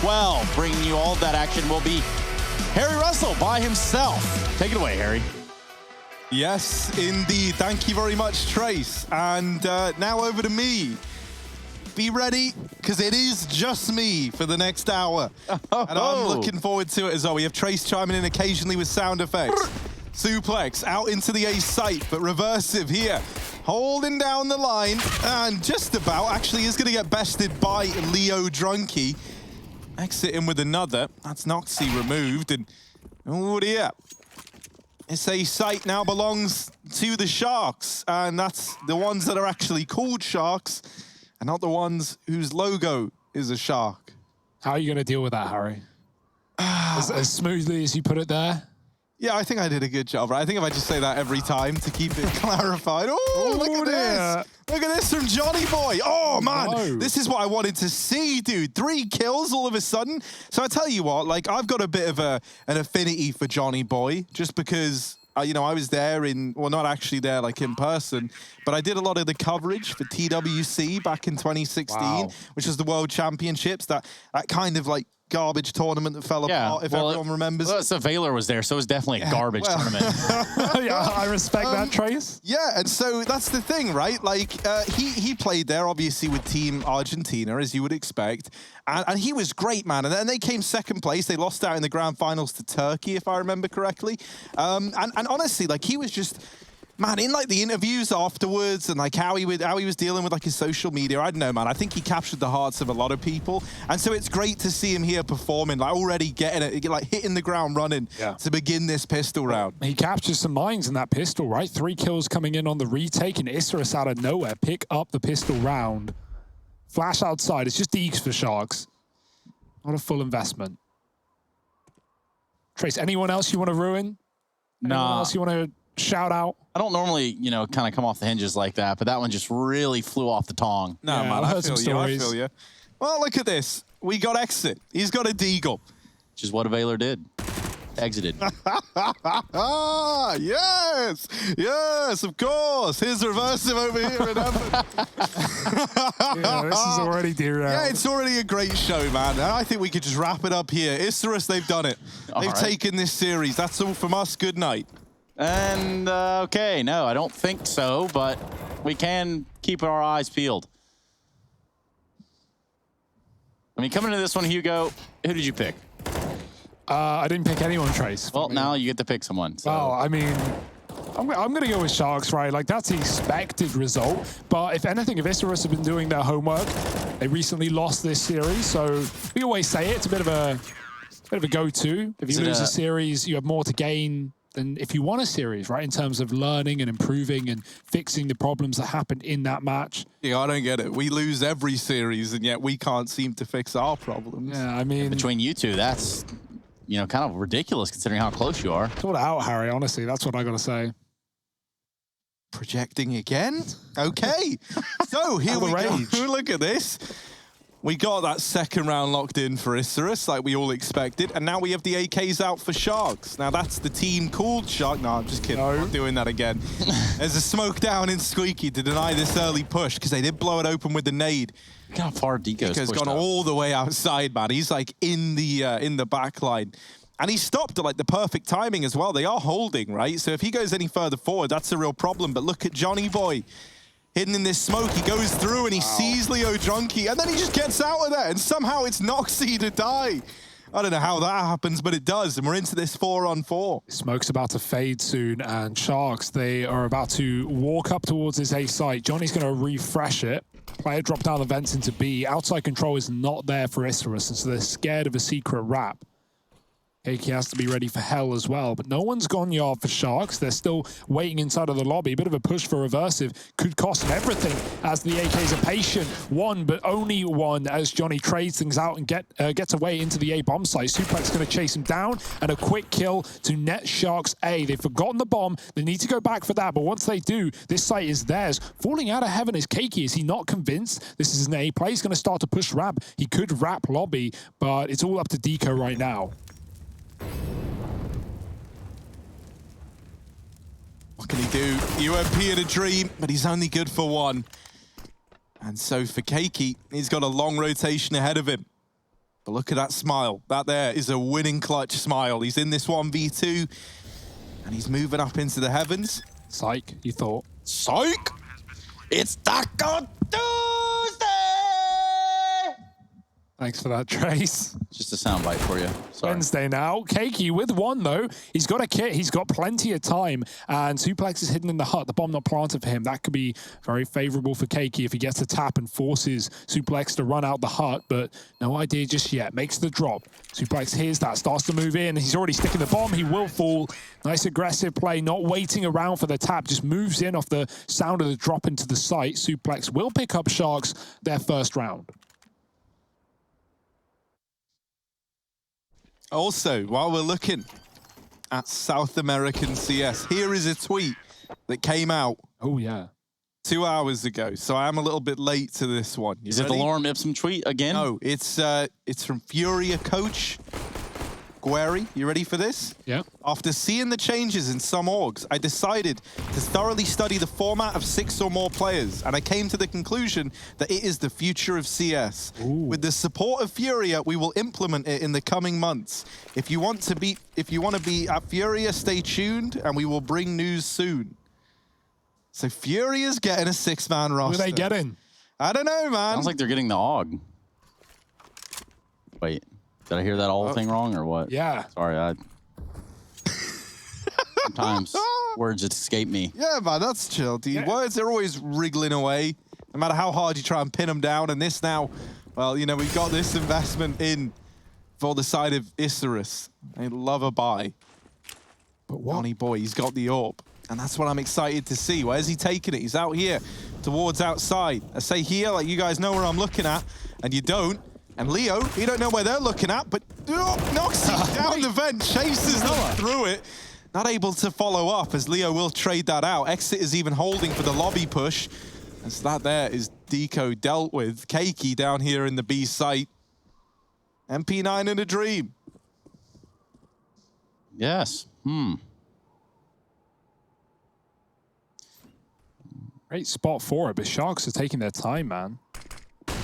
12. Bringing you all of that action will be Harry Russell by himself. Take it away, Harry. Yes, indeed. Thank you very much, Trace. And now over to me. Be ready, because it is just me for the next hour. And I'm looking forward to it as well. We have Trace chiming in occasionally with sound effects. Suplex out into the A site, but Reversive here, holding down the line, and just about actually is going to get bested by Leo Drunky. Exit in with another. That's Noxy removed, and oh dear. This A site now belongs to the Sharks, and that's the ones that are actually called Sharks, and not the ones whose logo is a shark. How are you going to deal with that, Harry? As smoothly as you put it there? Yeah, I think I did a good job, right? I think if I just say that every time to keep it clarified. Oh, look at this. Look at this from Johnny Boy. Oh, man. This is what I wanted to see, dude. 3 kills all of a sudden. So I tell you what, like, I've got a bit of an affinity for Johnny Boy just because, you know, I was there in, well, not actually there, like, in person, but I did a lot of the coverage for TWC back in 2016, which was the World Championships, that kind of, like, garbage tournament that fell apart, if everyone remembers. Well, so Valor was there, so it was definitely a garbage tournament. Yeah, I respect that, Trace. Yeah, and so that's the thing, right? Like, he played there, obviously, with Team Argentina, as you would expect, and he was great, man. And then they came second place. They lost out in the grand finals to Turkey, if I remember correctly. And honestly, like, he was just... Man, in like the interviews afterwards and like how he was dealing with like his social media, I don't know, man. I think he captured the hearts of a lot of people, and so it's great to see him here performing, like already getting it, like hitting the ground running to begin this pistol round. He captures some minds in that pistol, right? 3 kills coming in on the retake, and Isurus out of nowhere pick up the pistol round. Flash outside. It's just Deeks for Sharks. Not a full investment. Trace, anyone else you want to ruin? Anyone else you want to shout out? I don't normally, you know, kind of come off the hinges like that, but that one just really flew off the tongue. No, man, I feel you. Well, look at this. We got Exit. He's got a deagle. Which is what a Valor did. Exited. Yes! Yes, of course. Here's Reversive over here in Everton. Yeah, this is already derailed. Yeah, it's already a great show, man. And I think we could just wrap it up here. Isurus, they've done it. They've taken this series. That's all from us. Good night. And, okay, no, I don't think so, but we can keep our eyes peeled. I mean, coming into this one, Hugo, who did you pick? I didn't pick anyone, Trace. Well, now you get to pick someone. So. Well, I mean, I'm going to go with Sharks, right? Like, that's the expected result. But if anything, if Isurus have been doing their homework, they recently lost this series. So we always say it's a bit of a go-to. If you lose a series, you have more to gain than if you won a series, right? In terms of learning and improving and fixing the problems that happened in that match. Yeah, I don't get it. We lose every series, and yet we can't seem to fix our problems. Yeah, I mean... Between you two, that's, you know, kind of ridiculous considering how close you are. Sort it out, Harry, honestly. That's what I got to say. Projecting again? Okay. So, here we go. Look at this. We got that second round locked in for Isurus, like we all expected, and now we have the AKs out for Sharks. Now that's the team called Shark. No, I'm just kidding. I'm not doing that again. There's a smoke down in Squeaky to deny this early push, because they did blow it open with the nade. Look how far Deco's gone all the way outside, man. He's like in the back line. And he stopped at like the perfect timing as well. They are holding, right? So if he goes any further forward, that's a real problem. But look at Johnny Boy. Hidden in this smoke, he goes through and he sees Leo Drunky, and then he just gets out of there, and somehow it's Noxy to die. I don't know how that happens, but it does, and we're into this 4-on-4. Smoke's about to fade soon, and Sharks, they are about to walk up towards his A site. Johnny's going to refresh it. Player drop down the vents into B. Outside control is not there for Isurus, and so they're scared of a secret wrap. Keiki has to be ready for hell as well, but no one's gone yard for Sharks. They're still waiting inside of the lobby. A bit of a push for Reversive. Could cost them everything as the AKs are patient. One, but only one, as Johnny trades things out and gets away into the A bomb site. Suplex going to chase him down, and a quick kill to net Sharks A. They've forgotten the bomb. They need to go back for that, but once they do, this site is theirs. Falling out of heaven is Keiki. Is he not convinced this is an A play? He's going to start to push Rab. He could wrap lobby, but it's all up to Deco right now. What can he do? UMP in a dream, but he's only good for one. And so for Keiki, he's got a long rotation ahead of him. But look at that smile. That there is a winning clutch smile. He's in this 1v2, and he's moving up into the heavens. Psych, you thought. Psych! It's Taco Tuesday! Thanks for that, Trace. Just a soundbite for you. Sorry. Wednesday now. Keiki with one, though. He's got a kit. He's got plenty of time. And Suplex is hidden in the hut. The bomb not planted for him. That could be very favorable for Keiki if he gets a tap and forces Suplex to run out the hut. But no idea just yet. Makes the drop. Suplex hears that. Starts to move in. He's already sticking the bomb. He will fall. Nice aggressive play. Not waiting around for the tap. Just moves in off the sound of the drop into the site. Suplex will pick up Sharks their first round. Also, while we're looking at South American CS, here is a tweet that came out. Oh, yeah. 2 hours ago, so I am a little bit late to this one. Is it the Lorem Ipsum tweet again? No, it's from Furia coach Guerri. You ready for this? Yeah. After seeing the changes in some orgs, I decided to thoroughly study the format of 6 or more players, and I came to the conclusion that it is the future of CS. Ooh. With the support of Furia, we will implement it in the coming months. If you want to be at Furia, stay tuned, and we will bring news soon. So Furia's getting a 6-man roster. Who are they getting? I don't know, man. Sounds like they're getting the AUG. Wait, did I hear that whole thing wrong or what? Yeah. Sorry, sometimes words escape me. Yeah, man, that's chill, dude. Yeah. Words are always wriggling away, no matter how hard you try and pin them down. And this now, well, you know, we've got this investment in for the side of Isurus. They love a buy. But what? Johnny boy, he's got the AWP. And that's what I'm excited to see. Where's he taking it? He's out here towards outside. I say here, like you guys know where I'm looking at, and you don't. And Leo, you don't know where they're looking at, but knocks him down the vent, chases them through it. Not able to follow up as Leo will trade that out. Exit is even holding for the lobby push. As that there is Deco dealt with. Keiki down here in the B site. MP9 in a dream. Yes. Great spot for it, but Sharks are taking their time, man.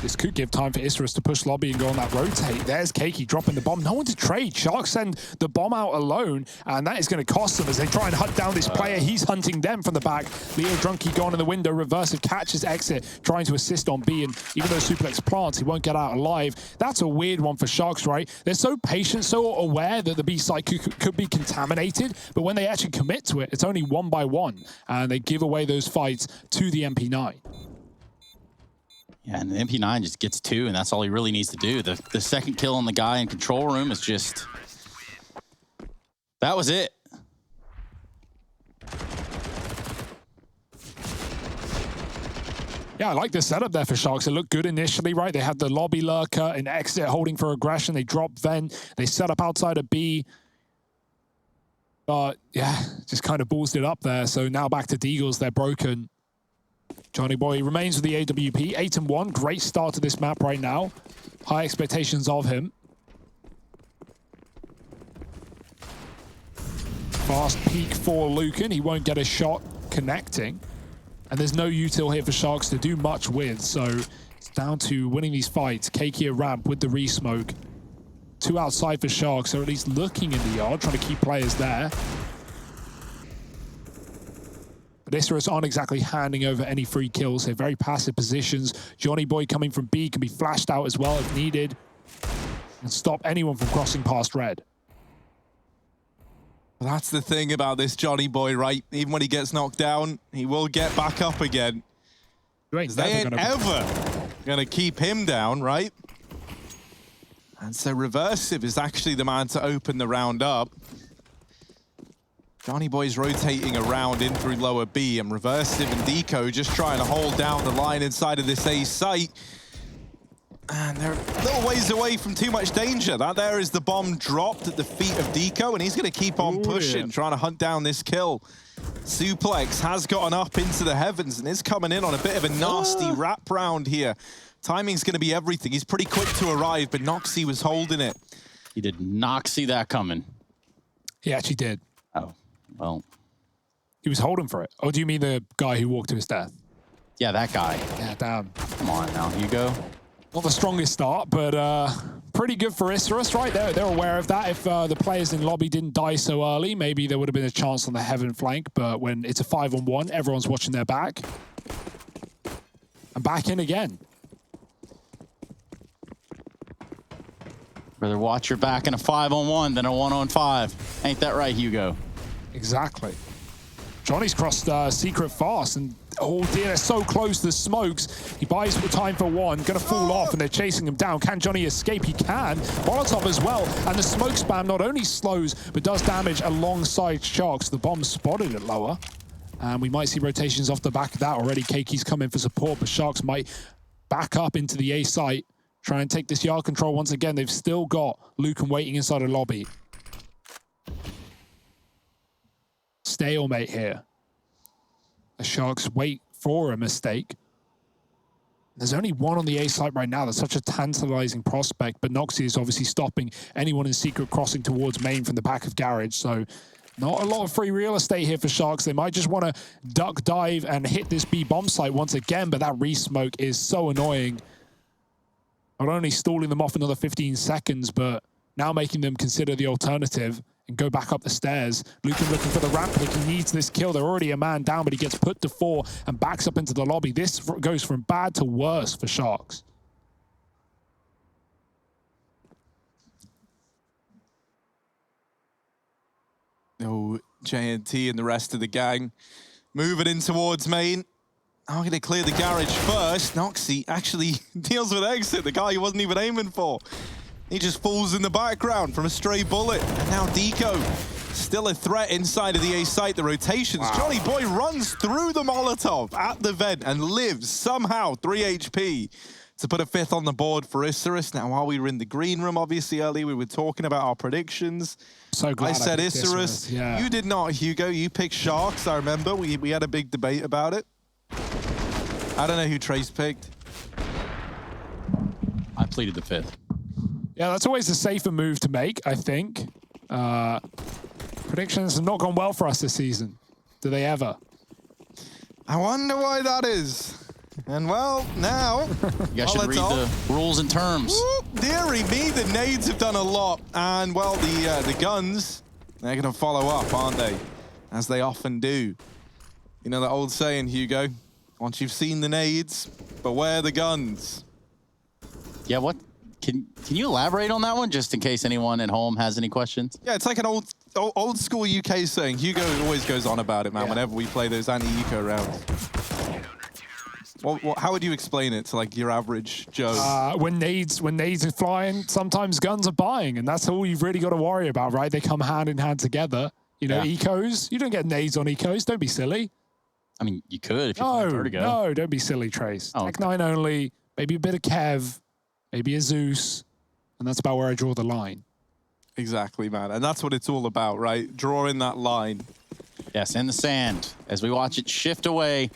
This could give time for Isurus to push lobby and go on that rotate. There's Keiki dropping the bomb. No one to trade. Sharks send the bomb out alone, and that is going to cost them as they try and hunt down this player. He's hunting them from the back. Leo Drunky gone in the window. Reversive catches Exit, trying to assist on B, and even though Suplex plants, he won't get out alive. That's a weird one for Sharks, right? They're so patient, so aware that the B site could be contaminated, but when they actually commit to it, it's only 1 by 1, and they give away those fights to the MP9. Yeah, and the MP9 just gets 2, and that's all he really needs to do. The second kill on the guy in control room is just... That was it. Yeah, I like the setup there for Sharks. It looked good initially, right? They had the lobby lurker and Exit holding for aggression. They drop vent. They set up outside of B. But, yeah, just kind of ballsed it up there. So now back to Deagles. They're broken. Johnny Boy remains with the AWP. 8-1. Great start to this map right now. High expectations of him. Fast peek for Lucan. He won't get a shot connecting. And there's no util here for Sharks to do much with. So it's down to winning these fights. Keiki a ramp with the re-smoke. 2 outside for Sharks, or at least looking in the yard, trying to keep players there. But Isurus aren't exactly handing over any free kills. They're very passive positions. Johnny Boy coming from B can be flashed out as well if needed. And stop anyone from crossing past red. Well, that's the thing about this Johnny Boy, right? Even when he gets knocked down, he will get back up again. They ain't ever gonna keep him down, right? And so Reversive is actually the man to open the round up. Johnny Boy's rotating around in through lower B, and Reversive and Deco just trying to hold down the line inside of this A site. And they're a little ways away from too much danger. That there is the bomb dropped at the feet of Deco, and he's going to keep on pushing, trying to hunt down this kill. Suplex has gotten up into the heavens and is coming in on a bit of a nasty wrap round here. Timing's going to be everything. He's pretty quick to arrive, but Noxie was holding it. He did not see that coming. He actually did. Oh, well. He was holding for it. Oh, do you mean the guy who walked to his death? Yeah, that guy. Yeah, damn. Come on now, Hugo. Not the strongest start, but pretty good for Isurus, right? They're aware of that. If the players in lobby didn't die so early, maybe there would have been a chance on the heaven flank, but when it's a 5-on-1, everyone's watching their back. And back in again. Rather watch your back in a 5-on-1 than a 1-on-5. Ain't that right, Hugo? Exactly. Johnny's crossed Secret fast, and oh dear, they're so close to the smokes. He buys time for one, gonna fall off, and they're chasing him down. Can Johnny escape? He can. Molotov as well, and the smoke spam not only slows, but does damage alongside Sharks. The bomb spotted it lower, and we might see rotations off the back of that already. Keki's coming for support, but Sharks might back up into the A site, try and take this yard control once again. They've still got Lucan waiting inside a lobby. Stalemate here. The Sharks wait for a mistake. There's only one on the A site right now. That's such a tantalizing prospect, but Noxie is obviously stopping anyone in secret crossing towards main from the back of garage. So not a lot of free real estate here for Sharks. They might just want to duck dive and hit this B bomb site once again, but that re-smoke is so annoying. Not only stalling them off another 15 seconds, but now making them consider the alternative and go back up the stairs. Lucan looking for the ramp pick. He needs this kill. They're already a man down, but he gets put to 4 and backs up into the lobby. This goes from bad to worse for Sharks. No, JNT and the rest of the gang moving in towards main. I'm going to clear the garage first. Noxie actually deals with exit, the guy he wasn't even aiming for. He just falls in the background from a stray bullet. And now Deco, still a threat inside of the A site. The rotations. Wow. Johnny Boy runs through the Molotov at the vent and lives somehow 3 HP to put a 5th on the board for Isurus. Now, while we were in the green room, obviously, earlier, we were talking about our predictions. So glad I said Isurus. Yeah. You did not, Hugo. You picked Sharks, I remember. We had a big debate about it. I don't know who Trace picked. I pleaded the 5th. Yeah, that's always a safer move to make, I think. Predictions have not gone well for us this season. Do they ever? I wonder why that is. And well, now... You guys should read the rules and terms. Whoop, dearie me, the nades have done a lot. And well, the guns, they're going to follow up, aren't they? As they often do. You know that old saying, Hugo? Once you've seen the nades, beware the guns. Yeah, what? Can you elaborate on that one, just in case anyone at home has any questions? Yeah, it's like an old school UK saying. Hugo always goes on about it, man, yeah. Whenever we play those anti-eco rounds. How would you explain it to like your average Joe? When nades are flying, sometimes guns are buying, and that's all you've really got to worry about, right? They come hand in hand together. You know, yeah. Ecos, you don't get nades on Ecos. Don't be silly. I mean, you could if you play Vertigo. No, don't be silly, Trace. Oh, Tech 9 only, maybe a bit of Kev, maybe a Zeus, and that's about where I draw the line. Exactly, man. And that's what it's all about, right? Drawing that line. Yes, in the sand, as we watch it shift away.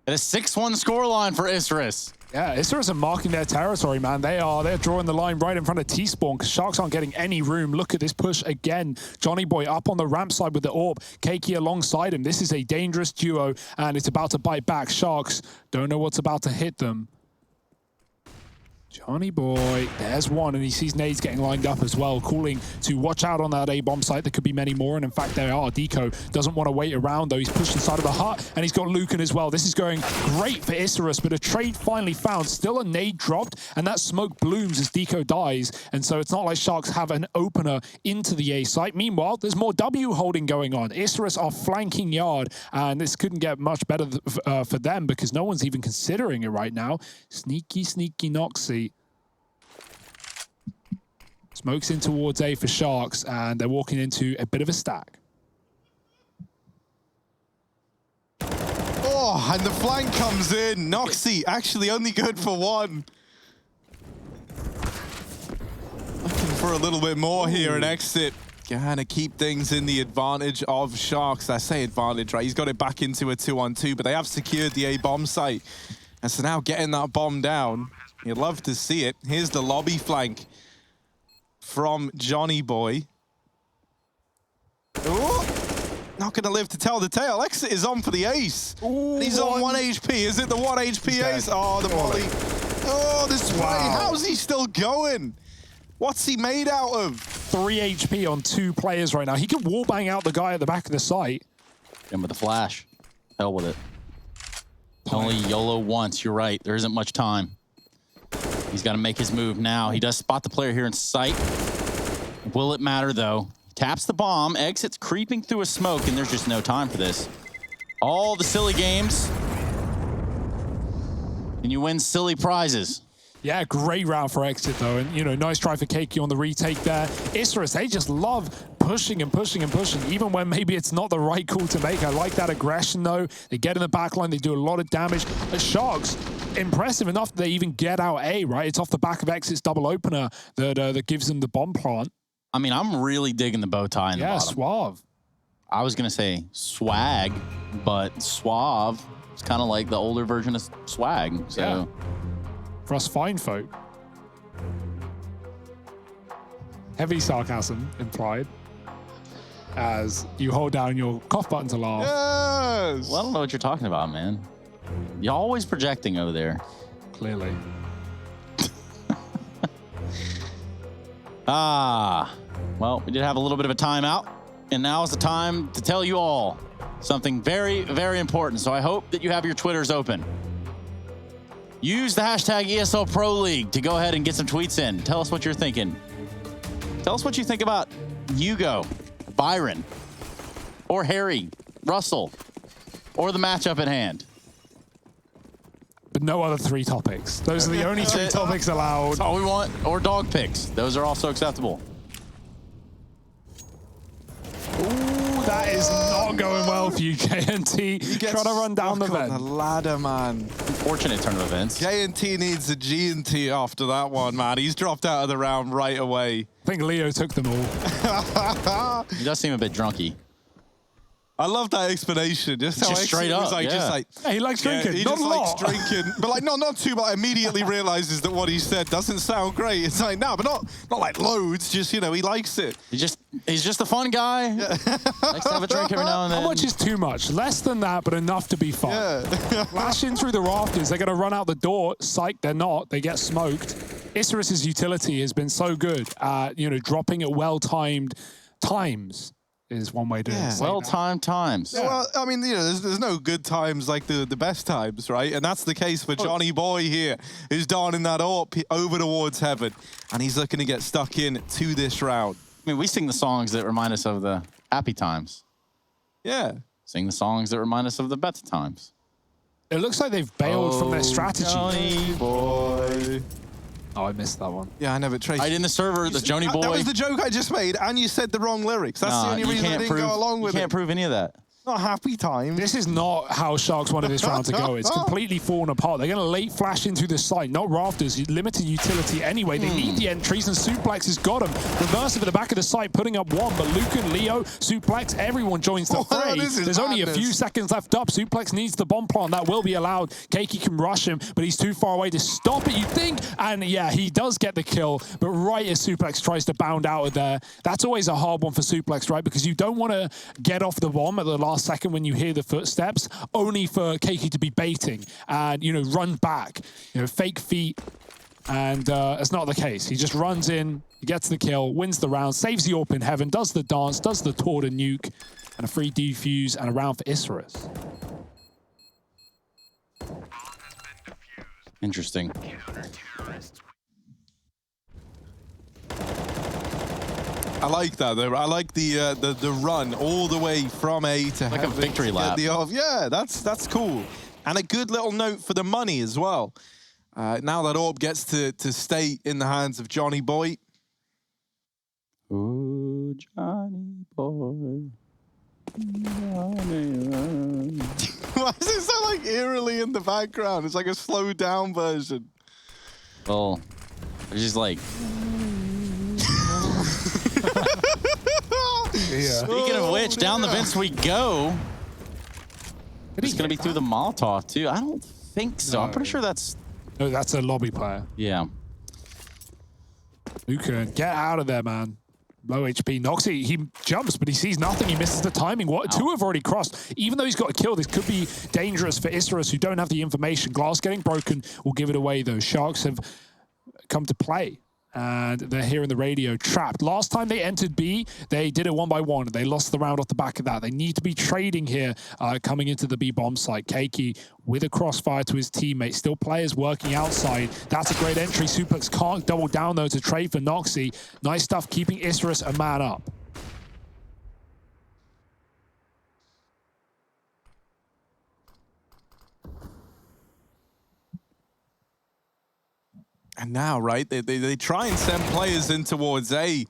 At a 6-1 scoreline for Isurus. Yeah, Isurus are marking their territory, man. They're drawing the line right in front of T-Spawn because Sharks aren't getting any room. Look at this push again. Johnny Boy up on the ramp side with the AWP. Keiki alongside him. This is a dangerous duo, and it's about to bite back. Sharks don't know what's about to hit them. Johnny Boy, there's one, and he sees nades getting lined up as well, calling to watch out on that A-bomb site. There could be many more, and in fact, there are. Deco doesn't want to wait around, though. He's pushed inside of the hut, and he's got Lucan as well. This is going great for Isurus, but a trade finally found. Still a nade dropped, and that smoke blooms as Deco dies, and so it's not like Sharks have an opener into the A site. Meanwhile, there's more W holding going on. Isurus are flanking yard, and this couldn't get much better for them because no one's even considering it right now. Sneaky, sneaky Noxie. Smokes in towards A for Sharks, and they're walking into a bit of a stack. Oh, and the flank comes in. Noxie actually only good for 1. Looking for a little bit more here and exit. Gonna keep things in the advantage of Sharks. I say advantage, right? He's got it back into a 2-on-2, but they have secured the A bomb site. And so now getting that bomb down, you'd love to see it. Here's the lobby flank from Johnny Boy. Ooh, not gonna live to tell the tale. Exit is on for the ace. Ooh, he's on 1 HP. Is it the 1 HP ace? Oh, the molly. Oh, this spray. Wow. How's he still going? What's he made out of? 3 HP on 2 players right now. He can wallbang out the guy at the back of the site. And with the flash. Hell with it. Only YOLO once. You're right. There isn't much time. He's got to make his move now. He does spot the player here in sight. Will it matter, though? Taps the bomb, exits creeping through a smoke, and there's just no time for this. All the silly games. And you win silly prizes. Yeah, great round for exit, though. And, you know, nice try for Keiki on the retake there. Isurus, they just love pushing and pushing and pushing, even when maybe it's not the right call to make. I like that aggression, though. They get in the backline. They do a lot of damage. The Sharks, impressive enough that they even get out A, right? It's off the back of Exit's double opener that gives them the bomb plant. I mean, I'm really digging the bow tie in the bottom. Suave. I was going to say swag, but suave is kind of like the older version of swag. So. Yeah. For us fine folk. Heavy sarcasm implied as you hold down your cough button to laugh. Yes. Well, I don't know what you're talking about, man. You're always projecting over there. Clearly. Well, we did have a little bit of a timeout, and now is the time to tell you all something very, very important. So I hope that you have your Twitters open. Use the hashtag ESL Pro League to go ahead and get some tweets in. Tell us what you're thinking. Tell us what you think about Hugo, Byron, or Harry, Russell, or the matchup at hand. But no other 3 topics. Those are the only 3 topics allowed. That's all we want. Or dog picks. Those are also acceptable. Ooh, that is not going well for you, JNT. Trying to run down the vent. The ladder, man. Unfortunate turn of events. JNT needs a G&T after that one, man. He's dropped out of the round right away. I think Leo took them all. He does seem a bit drunky. I love that explanation. Just how Just straight Exit was up, like, yeah. just like, He likes drinking. he Not just a likes lot. drinking, but like not too much. Immediately realizes that what he said doesn't sound great. It's like no, but not like loads. Just he likes it. He's just a fun guy. Likes to have a drink every now and then. How much is too much? Less than that, but enough to be fun. Yeah. Flashing through the rafters, they're going to run out the door. Psych, they're not. They get smoked. Isurus' utility has been so good at, dropping at well-timed times is one way to say that. Well-timed times. Yeah. Well, I mean, there's no good times like the best times, right? And that's the case for Johnny Boy here, who's darting that AWP over towards heaven, and he's looking to get stuck in to this round. I mean, we sing the songs that remind us of the happy times. Yeah. Sing the songs that remind us of the better times. It looks like they've bailed from their strategy. Johnny Boy. Oh, I missed that one. Yeah, I know, but Trace. Right in the server, the Johnny Boy. That was the joke I just made, and you said the wrong lyrics. That's the only reason I didn't go along with it. You can't prove any of that. Not happy time. This is not how Sharks wanted this round to go. It's completely fallen apart. They're going to late flash into the site, not rafters, limited utility anyway. They need the entries, and Suplex has got them. Reverse at the back of the site, putting up 1, but Luke and Leo, Suplex, everyone joins the fray. There's only a few seconds left up. Suplex needs the bomb plant. That will be allowed. Keiki can rush him, but he's too far away to stop it, you think? And yeah, he does get the kill, but right as Suplex tries to bound out of there, that's always a hard one for Suplex, right? Because you don't want to get off the bomb at the last second when you hear the footsteps, only for Keiki to be baiting and, run back, fake feet. And it's not the case. He just runs in, he gets the kill, wins the round, saves the AWP in heaven, does the dance, does the tour to Nuke, and a free defuse and a round for Isurus. Interesting. I like that though. I like the run all the way from A to like heaven. A victory lap. Yeah, that's cool. And a good little note for the money as well. Now that AWP gets to stay in the hands of Johnny Boy. Ooh, Johnny Boy. Johnny. Why does it sound like eerily in the background? It's like a slowed down version. Well, it's just like... Speaking of which, down the vents we go. It's going to be through the Molotov, too. I don't think so. No. I'm pretty sure that's... No, that's a lobby player. Yeah. Nuke, get out of there, man. Low HP. Noxy, he jumps, but he sees nothing. He misses the timing. Two have already crossed. Even though he's got a kill, this could be dangerous for Isurus, who don't have the information. Glass getting broken will give it away, though. Sharks have come to play, and they're hearing the radio, trapped. Last time they entered B, they did it 1-by-1. They lost the round off the back of that. They need to be trading here coming into the B bomb site. Keiki with a crossfire to his teammate. Still players working outside. That's a great entry. Suplex can't double down, though, to trade for Noxy. Nice stuff, keeping Isurus a man up. And now, right, they try and send players in towards A,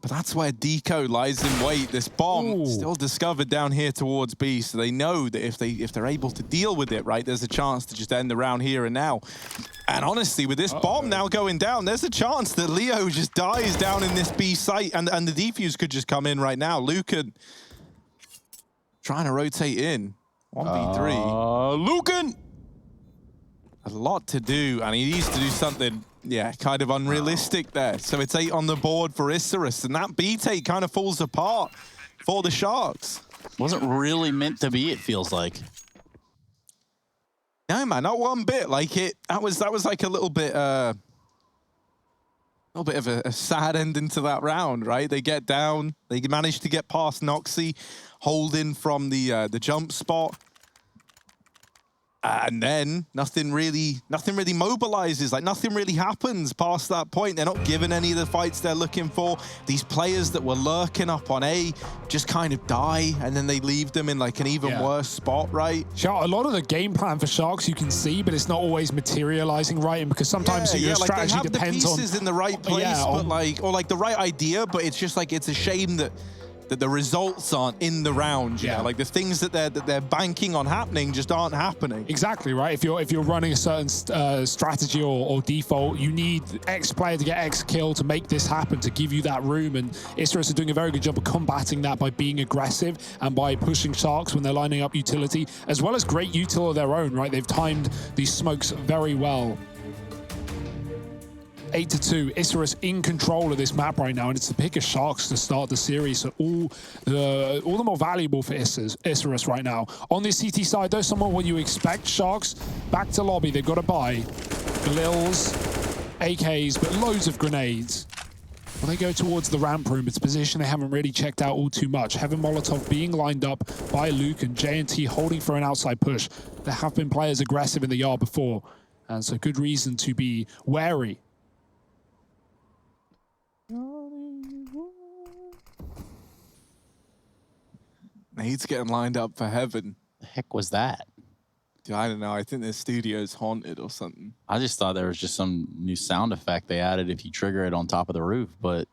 but that's where Deco lies in wait. This bomb still discovered down here towards B, so they know that if they're able to deal with it, right, there's a chance to just end the round here and now. And honestly, with this bomb now going down, there's a chance that Leo just dies down in this B site, and the defuse could just come in right now. Lucan trying to rotate in. 1v3. Lucan! A lot to do, and he needs to do something, yeah, kind of unrealistic there. So it's 8 on the board for Isurus, and that B take kind of falls apart for the Sharks. Wasn't really meant to be, it feels like. No, man, not one bit. Like that was like a little bit of a sad ending to that round, right? They get down, they manage to get past Noxy, holding from the jump spot. And then nothing really mobilizes, like nothing really happens past that point. They're not given any of the fights they're looking for. These players that were lurking up on A just kind of die, and then they leave them in like an even worse spot, right? A lot of the game plan for Sharks you can see, but it's not always materializing right, and because sometimes your strategy like depends on... the pieces in the right place, but like the right idea, but it's just like, it's a shame that the results aren't in the round, you know? Like the things that they're banking on happening just aren't happening. Exactly, right? If you're running a certain strategy or default, you need X player to get X kill to make this happen, to give you that room, and Isurus are doing a very good job of combating that by being aggressive and by pushing Sharks when they're lining up utility, as well as great util of their own, right? They've timed these smokes very well. 8-2, Isurus in control of this map right now, and it's the pick of Sharks to start the series, so all the more valuable for Isurus right now. On the CT side, though, somewhat what you expect. Sharks back to lobby. They've got to buy Glils, AKs, but loads of grenades. When they go towards the ramp room, it's a position they haven't really checked out all too much. Heaven Molotov being lined up by Luke, and J&T holding for an outside push. There have been players aggressive in the yard before, and so good reason to be wary. He's getting lined up for Heaven. The heck was that? Dude, I don't know. I think the studio's haunted or something. I just thought there was just some new sound effect they added if you trigger it on top of the roof, but...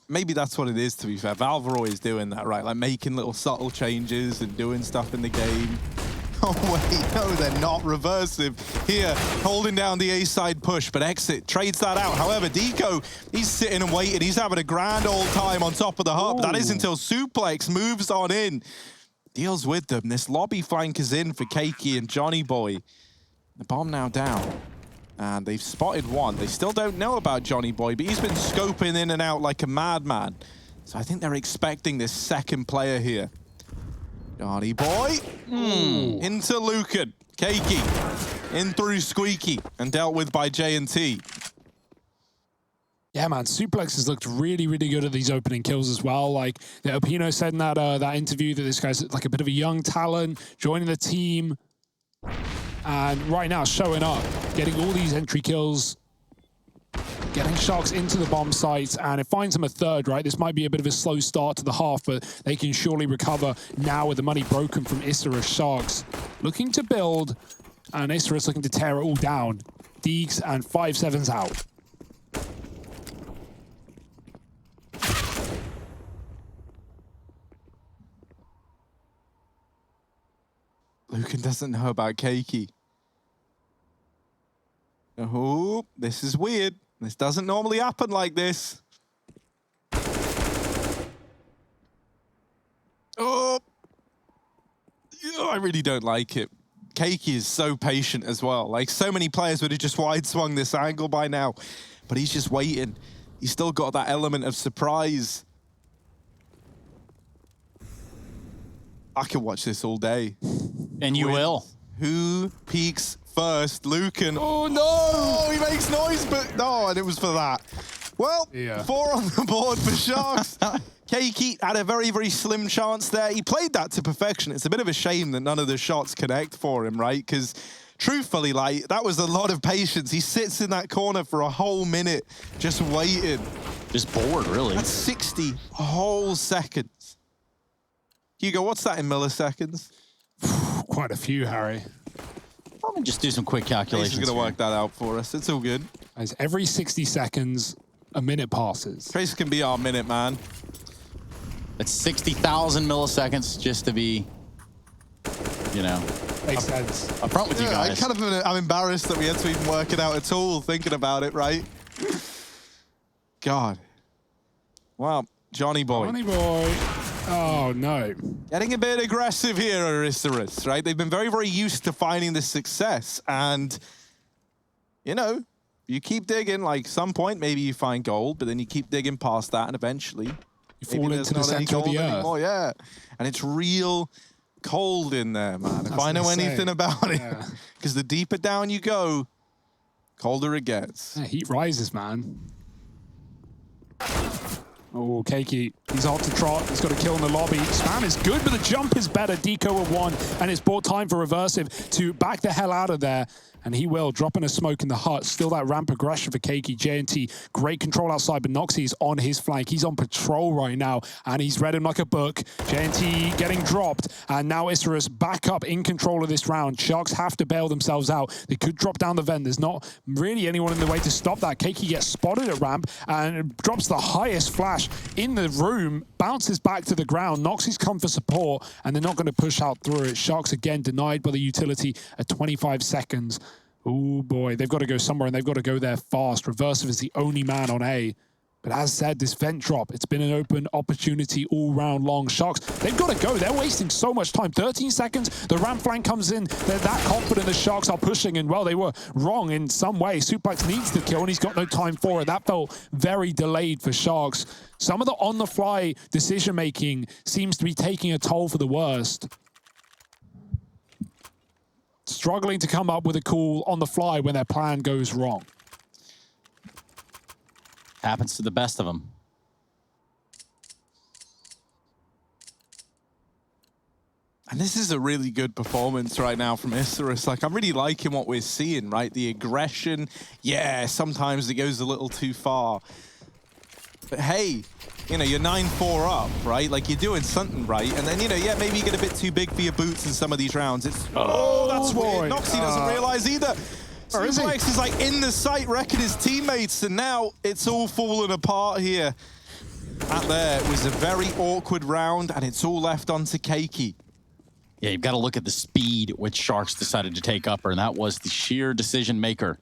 Maybe that's what it is, to be fair. Valve are always doing that, right? Like making little subtle changes and doing stuff in the game. Oh, wait, no, they're not. Reversive here, holding down the A-side push, but Exit trades that out. However, Deco, he's sitting and waiting. He's having a grand old time on top of the hub. That is until Suplex moves on in, deals with them. This lobby flank is in for Keiki and Johnny Boy. The bomb now down, and they've spotted one. They still don't know about Johnny Boy, but he's been scoping in and out like a madman. So I think they're expecting this second player here. Johnny Boy, into Lucan. Keiki, in through Squeaky, and dealt with by J&T. Yeah, man, Suplex has looked really, really good at these opening kills as well. Like, Opino said in that interview that this guy's like a bit of a young talent, joining the team, and right now showing up, getting all these entry kills, getting Sharks into the bomb sites, and it finds them a third, right? This might be a bit of a slow start to the half, but they can surely recover now with the money broken from Isurus. Sharks looking to build, and Isurus looking to tear it all down. Deegs and 5-7's out. Lucan doesn't know about Keiki. Oh, this is weird. This doesn't normally happen like this. Oh, I really don't like it. Keiki is so patient as well. Like, so many players would have just wide swung this angle by now, but he's just waiting. he's still got that element of surprise. I could watch this all day. And you will. Who peaks first? Lucan. Oh, no! Oh, he makes noise, but no, and it was for that. Well, Yeah. 4 on the board for Sharks. Keiki had a very, very slim chance there. He played that to perfection. It's a bit of a shame that none of the shots connect for him, right? Because truthfully, like, that was a lot of patience. He sits in that corner for a whole minute, just waiting. Just bored, really. That's 60 whole seconds. Hugo, what's that in milliseconds? Quite a few, Harry. Let me just do some quick calculations. He's going to work that out for us. It's all good. As every 60 seconds, a minute passes. Trace can be our minute man. It's 60,000 milliseconds just to be, you know, Makes sense. upfront with you Yeah, guys. I'm embarrassed that we had to even work it out at all, thinking about it, right? God. Wow, Johnny boy. Johnny boy. Oh, no. Getting a bit aggressive here at Isurus, right? They've been very, very used to finding this success. And, you know, you keep digging, like, some point, maybe you find gold, but then you keep digging past that, and eventually You fall into the center of the earth. anymore. Yeah. And it's real cold in there, man. If I know anything about it, because the deeper down you go, colder it gets. Yeah, heat rises, man. Oh, Keiki, he's hot to trot. He's got a kill in the lobby. Spam is good, but the jump is better. Deco at 1, and it's bought time for Reversive to back the hell out of there. And he will, dropping a smoke in the hut. Still that ramp aggression for Keiki. JNT, great control outside, but Noxy is on his flank. He's on patrol right now, and he's read him like a book. JNT getting dropped, and now Isurus back up in control of this round. Sharks have to bail themselves out. They could drop down the vent. There's not really anyone in the way to stop that. Keiki gets spotted at ramp and drops the highest flash in the room, bounces back to the ground. Noxy's come for support, and they're not going to push out through it. Sharks again denied by the utility at 25 seconds. Oh boy, they've got to go somewhere, and they've got to go there fast. Reversive is the only man on A. But as said, this vent drop, it's been an open opportunity all round long. Sharks, they've got to go. They're wasting so much time. 13 seconds, the ramp flank comes in. They're that confident the Sharks are pushing, and well, they were wrong in some way. Suplex needs the kill, and he's got no time for it. That felt very delayed for Sharks. Some of the on-the-fly decision-making seems to be taking a toll for the worst. Struggling to come up with a call on the fly when their plan goes wrong. Happens to the best of them. And this is a really good performance right now from Isurus. Like, I'm really liking what we're seeing, right? The aggression, yeah, sometimes it goes a little too far. But hey, you know, you're 9-4 up, right? Like, you're doing something right. And then, you know, yeah, maybe you get a bit too big for your boots in some of these rounds. It's, oh, that's weird. Noxy doesn't realize either. Suplex is like in the sight, wrecking his teammates, and now it's all falling apart here. That there was a very awkward round, and it's all left onto Keiki. Yeah, you've got to look at the speed at which Sharks decided to take upper, and that was the sheer decision maker.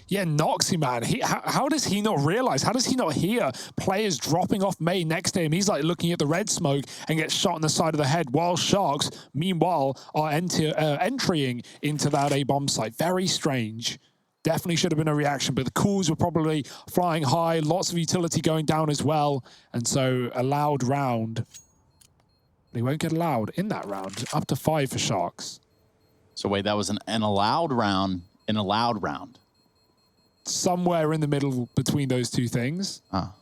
Yeah, Noxy, man. How does he not realize? How does he not hear players dropping off May next to him? He's like looking at the red smoke and gets shot in the side of the head, while Sharks, meanwhile, are entering into that A bomb site. Very strange. Definitely should have been a reaction, but the calls were probably flying high. Lots of utility going down as well. And so a loud round. They won't get allowed in that round. Up to 5 for Sharks. So wait, that was an allowed round in a loud round. Somewhere in the middle between those two things. Ah,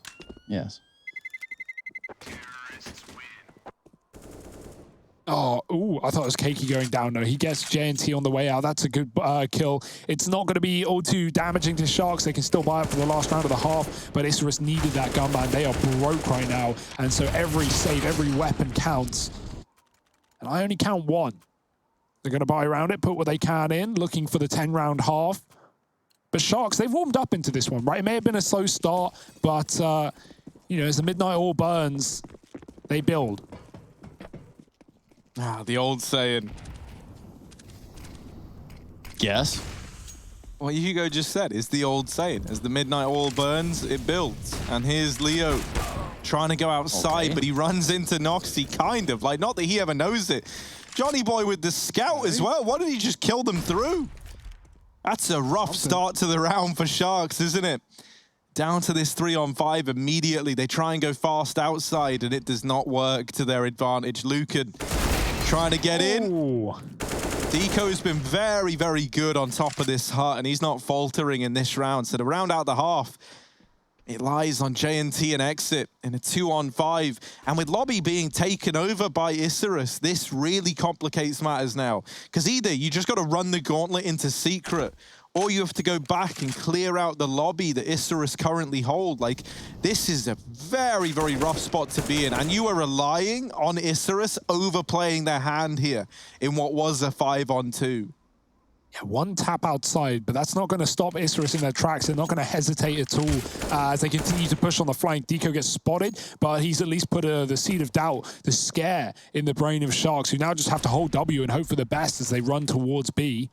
yes. Oh, ooh, I thought it was Keiki going down. No, he gets JNT on the way out. That's a good kill. It's not going to be all too damaging to Sharks. They can still buy it for the last round of the half, but Isurus needed that gun, man. They are broke right now, and so every save, every weapon counts. And I only count 1. They're going to buy around it, put what they can in, looking for the 10-round half. But Sharks, they've warmed up into this one, right? It may have been a slow start, but, you know, as the midnight all burns, they build. Ah, the old saying. Yes. What Hugo just said is the old saying. As the midnight oil burns, it builds. And here's Leo trying to go outside, but he runs into Noxy, kind of. Like, not that he ever knows it. Johnny Boy with the scout as well. Why did he just kill them through? That's a rough start to the round for Sharks, isn't it? Down to this 3-on-5 immediately. They try and go fast outside, and it does not work to their advantage. Lucan trying to get in. Deco's been very, very good on top of this hut, and he's not faltering in this round. So to round out the half, it lies on JNT and Exit in a 2-on-5. And with Lobby being taken over by Isurus, this really complicates matters now. Because either you just got to run the gauntlet into Secret, or you have to go back and clear out the lobby that Isurus currently hold. Like, this is a very, very rough spot to be in. And you are relying on Isurus overplaying their hand here in what was a 5-on-2. Yeah, one tap outside, but that's not going to stop Isurus in their tracks. They're not going to hesitate at all as they continue to push on the flank. Deco gets spotted, but he's at least put the seed of doubt, the scare in the brain of Sharks, who now just have to hold W and hope for the best as they run towards B.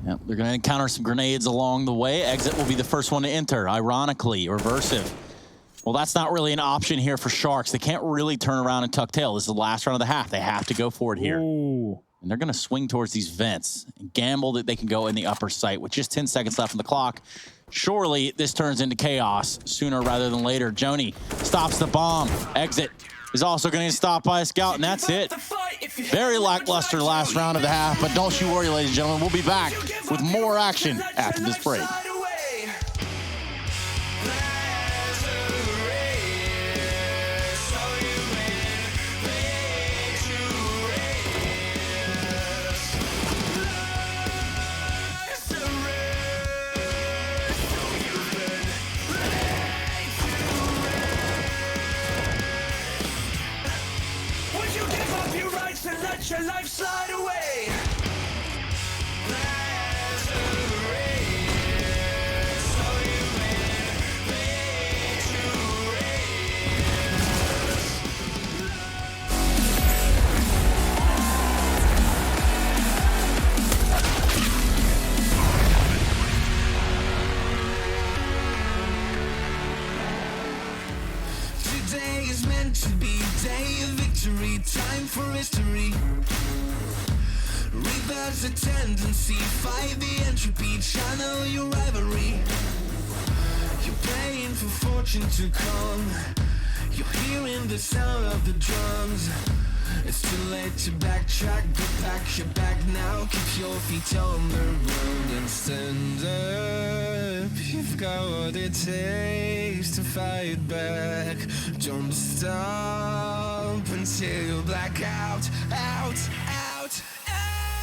Yep, they're going to encounter some grenades along the way. Exit will be the first one to enter, ironically, Reversive. Well, that's not really an option here for Sharks. They can't really turn around and tuck tail. This is the last round of the half. They have to go for it here. Ooh. And they're going to swing towards these vents and gamble that they can go in the upper site with just 10 seconds left on the clock. Surely this turns into chaos sooner rather than later. Joni stops the bomb. Exit is also going to get stopped by a scout, and that's it. Very lackluster last round of the half, but don't you worry, ladies and gentlemen. We'll be back with more action after this break. Let your life slide away. Today is meant to be a day of victory, time for history. Reverse the tendency, fight the entropy, channel your rivalry. You're praying for fortune to come, you're hearing the sound of the drums. It's too late to backtrack, go back your back now. Keep your feet on the ground and stand up. You've got what it takes to fight back. Don't stop until you black out, out.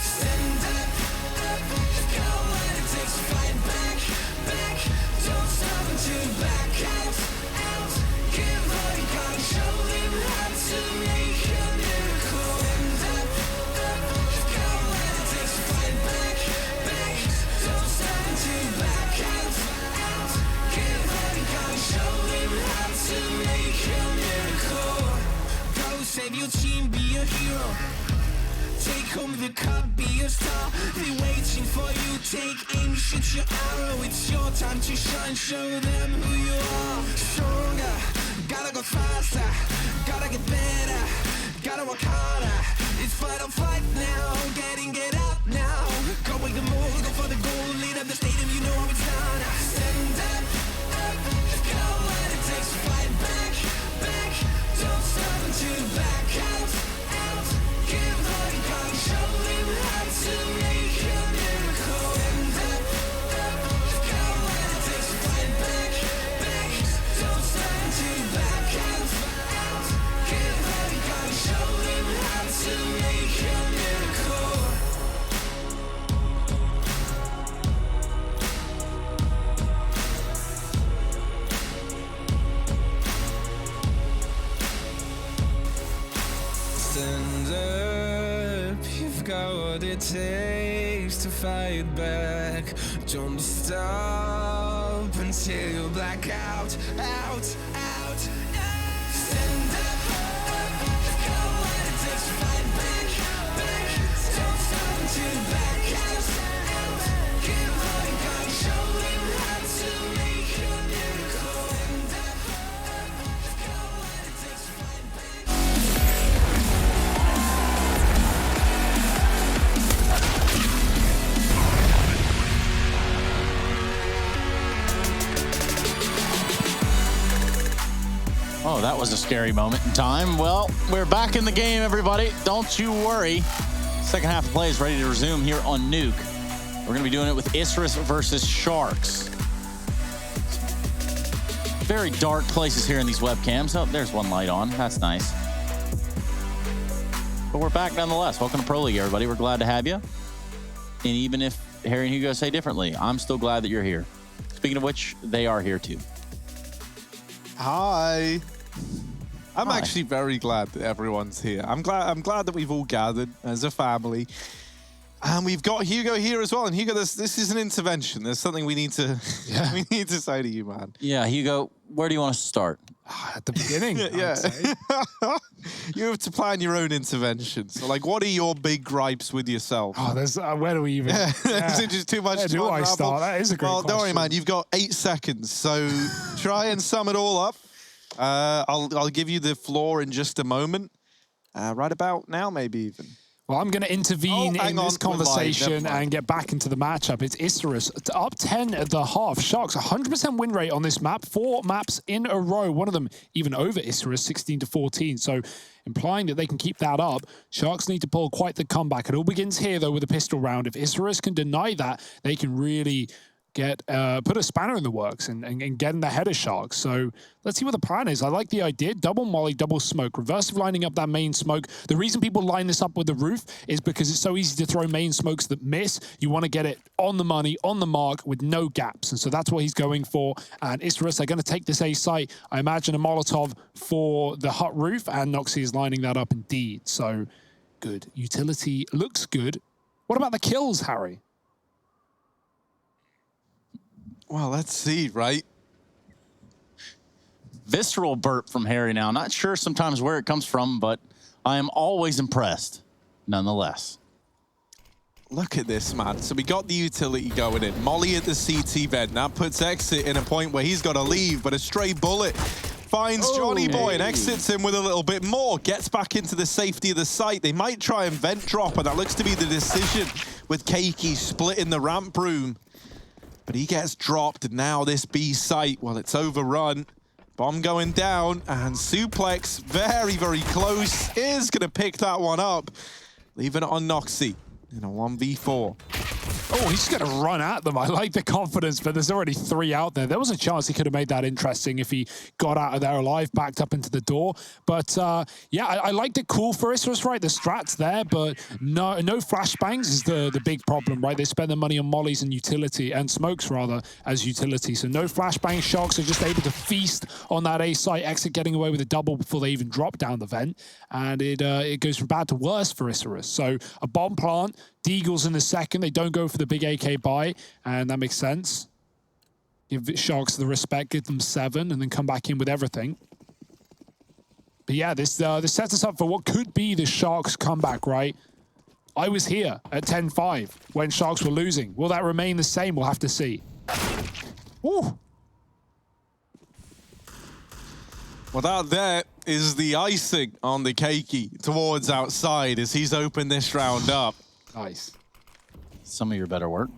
Stand up, you've got what it takes to fight back. Don't stop until you back out. Give all you got, show them how to make a miracle. Stand up, you've got what it takes to fight back. Don't stop until you back out. Give all you got, show them how to make a miracle. Go save your team, be a hero. Take home the cup, be a star. They're waiting for you, take aim, shoot your arrow. It's your time to shine, show them who you are. Stronger, gotta go faster, gotta get better, gotta work harder. It's fight or flight now, get out now. Go make the move, go for the goal, lead up the stadium, you know how it's done. Stand up, you've got what it takes to fight back. Don't stop until you back out. Give all you got, show them how to make a miracle. Stand up, you've got what it takes to fight back. Don't stop until you back out. Give all you got, show them how to make a miracle. Stand up, you've got what it takes to fight back. Don't stop until you black out. Stand up, you've got what it takes to fight back. Don't stop until you back out. Give all you got, show them how to make a miracle. Stand up, you've got what it takes to fight back. Oh, that was a scary moment in time. Well, we're back in the game, everybody. Don't you worry. Second half of play is ready to resume here on Nuke. We're going to be doing it with Isurus versus Sharks. Very dark places here in these webcams. Oh, there's one light on. That's nice. But we're back nonetheless. Welcome to Pro League, everybody. We're glad to have you. And even if Harry and Hugo say differently, I'm still glad that you're here. Speaking of which, they are here too. Hi. I'm Hi. actually very glad that everyone's here. I'm glad that we've all gathered as a family. And we've got Hugo here as well. And Hugo, this is an intervention. There's something we need to we need to say to you, man. Yeah, Hugo, where do you want us to start? At the beginning, Yeah. You have to plan your own intervention. So, like, what are your big gripes with yourself? Oh, there's where do we even? Is it just too much Where to do I unravel? start? That is a great Well, don't worry, question. man. You've got 8 seconds. So try and sum it all up. I'll give you the floor in just a moment. Right about now, maybe even. Well, I'm going to intervene Oh, hang in on, this we're live, conversation never mind. and get back into the matchup. It's Isurus up 10 at the half. Sharks 100% win rate on this map. 4 maps in a row. One of them even over Isurus, 16-14. So implying that they can keep that up. Sharks need to pull quite the comeback. It all begins here, though, with a pistol round. If Isurus can deny that, they can really get put a spanner in the works and get in the head of Sharks. So let's see what the plan is. I like the idea. Double molly, double smoke. Reversive lining up that main smoke. The reason people line this up with the roof is because it's so easy to throw main smokes that miss. You want to get it on the money, on the mark, with no gaps. And so that's what he's going for. And Isurus are going to take this A site. I imagine a Molotov for the hut roof, and Noxie is lining that up indeed. So good. Utility looks good. What about the kills, Harry? Well, let's see, right? Visceral burp from Harry now. Not sure sometimes where it comes from, but I am always impressed nonetheless. Look at this, man. So we got the utility going in. Molly at the CT vent. That puts Exit in a point where he's got to leave, but a stray bullet finds Johnny Boy and exits him with a little bit more. Gets back into the safety of the site. They might try and vent drop, and that looks to be the decision with Keiki splitting the ramp room. But he gets dropped, and now this B site, well, it's overrun. Bomb going down, and Suplex, very, very close, is going to pick that one up, leaving it on Noxie in a 1v4. Oh, he's going to run at them. I like the confidence, but there's already 3 out there. There was a chance he could have made that interesting if he got out of there alive, backed up into the door. But yeah, I liked it cool for Isurus, right? The strat's there, but no flashbangs is the big problem, right? They spend their money on mollies and utility, and smokes rather, as utility. So no flashbang. Sharks are just able to feast on that A site. Exit getting away with a double before they even drop down the vent. And it goes from bad to worse for Isurus. So a bomb plant, Deagles in the second. They don't go for the big AK buy, and that makes sense. Give Sharks the respect, give them 7, and then come back in with everything. But yeah, this sets us up for what could be the Sharks comeback, right? I was here at 10-5 when Sharks were losing. Will that remain the same? We'll have to see. Woo! Well, that there is the icing on the Keiki towards outside as he's opened this round up. Nice. Some of your better work.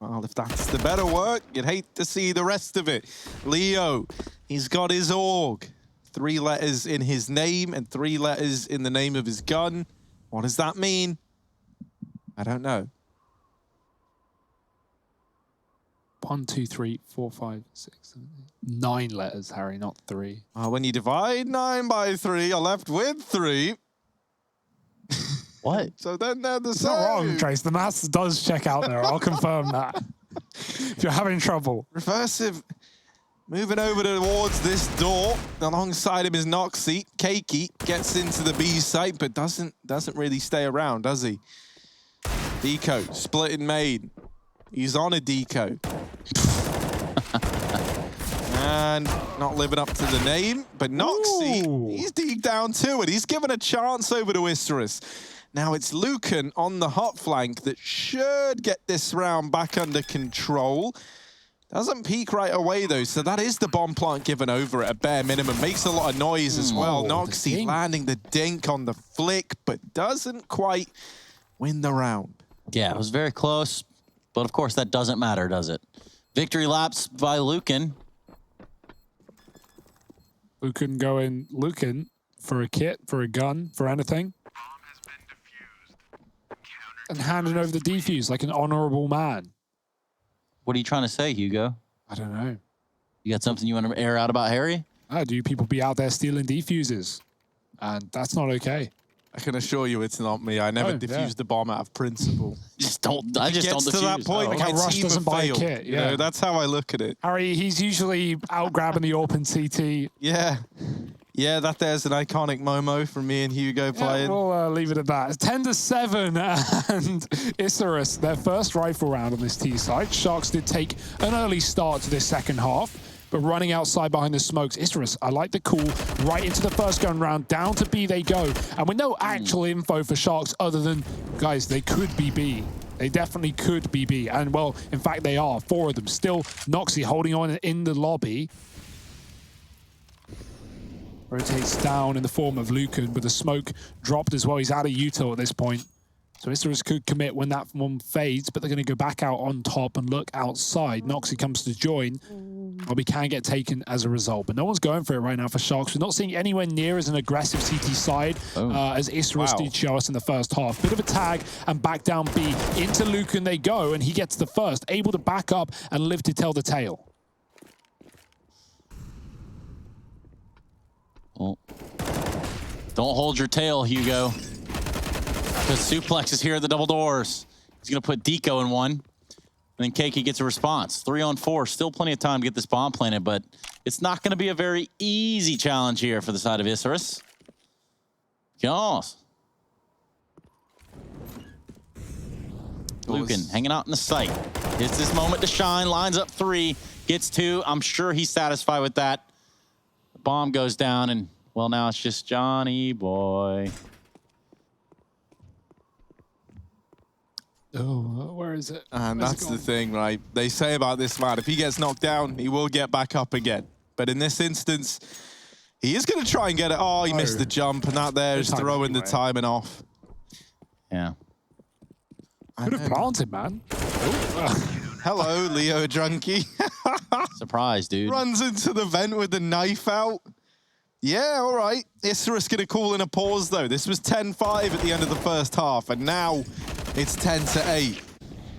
Well, if that's the better work, you'd hate to see the rest of it. Leo, he's got his AUG. 3 letters in his name and 3 letters in the name of his gun. What does that mean? I don't know. 1, 2, 3, 4, 5, 6, 7, 8. 9 letters, Harry, not 3. When you divide 9 by 3, you're left with 3. What? So then they're the It's same. not wrong, Trace. The maths does check out there. I'll confirm that. If you're having trouble. Reversive moving over towards this door. Alongside him is Noxie. Keiki gets into the B site, but doesn't really stay around, does he? Deco, split in main. He's on a Deco. And not living up to the name, but Noxie, Ooh. he's deep down too, and he's given a chance over to Isurus. Now it's Lucan on the hot flank that should get this round back under control. Doesn't peak right away though, so that is the bomb plant given over at a bare minimum. Makes a lot of noise as well. Noxie landing the dink on the flick, but doesn't quite win the round. Yeah, it was very close, but of course that doesn't matter, does it? Victory laps by Lucan. Lucan going, Lucan for a kit, for a gun, for anything. And handing over the defuse like an honorable man. What are you trying to say, Hugo? I don't know. You got something you want to air out about Harry? Do people be out there stealing defuses? And that's not okay. I can assure you it's not me. I never defused the bomb out of principle. I just don't defuse. To that point, Like my how Rush team doesn't have buy a failed. kit, You know, that's how I look at it. Harry, he's usually out grabbing the open CT. Yeah. Yeah, there's an iconic Momo from me and Hugo playing. We'll leave it at that. 10-7 and Isurus, their first rifle round on this T side. Sharks did take an early start to this second half, but running outside behind the smokes. Isurus, I like the call, right into the first gun round, down to B they go. And with no actual info for Sharks other than, guys, they could be B. They definitely could be B. And, well, in fact, they are. 4 of them. Still, Noxie holding on in the lobby. Rotates down in the form of Lucan, but the smoke dropped as well. He's out of util at this point. So Isurus could commit when that one fades, but they're going to go back out on top and look outside. Noxie comes to join. Lobby can get taken as a result, but no one's going for it right now for Sharks. We're not seeing anywhere near as an aggressive CT side as Isurus did show us in the first half. Bit of a tag and back down B. Into Lucan they go, and he gets the first, able to back up and live to tell the tale. Well, don't hold your tail, Hugo. Because Suplex is here at the double doors. He's going to put Deco in one. And then Keiki gets a response. 3-on-4. Still plenty of time to get this bomb planted, but it's not going to be a very easy challenge here for the side of Isurus. Yes. Lucan hanging out in the sight. It's this moment to shine. Lines up 3. Gets 2. I'm sure he's satisfied with that. The bomb goes down, and, well, now it's just Johnny boy. Oh, where is it? And that's the thing, right? They say about this man, if he gets knocked down, he will get back up again. But in this instance, he is going to try and get it. Oh, he missed the jump, and that there is throwing the timing off. Yeah. Could have planted, man. Hello, Leo Drunky. Surprise, dude. Runs into the vent with the knife out. Yeah, all right. Isurus going to call in a pause, though. This was 10-5 at the end of the first half, and now it's 10-8.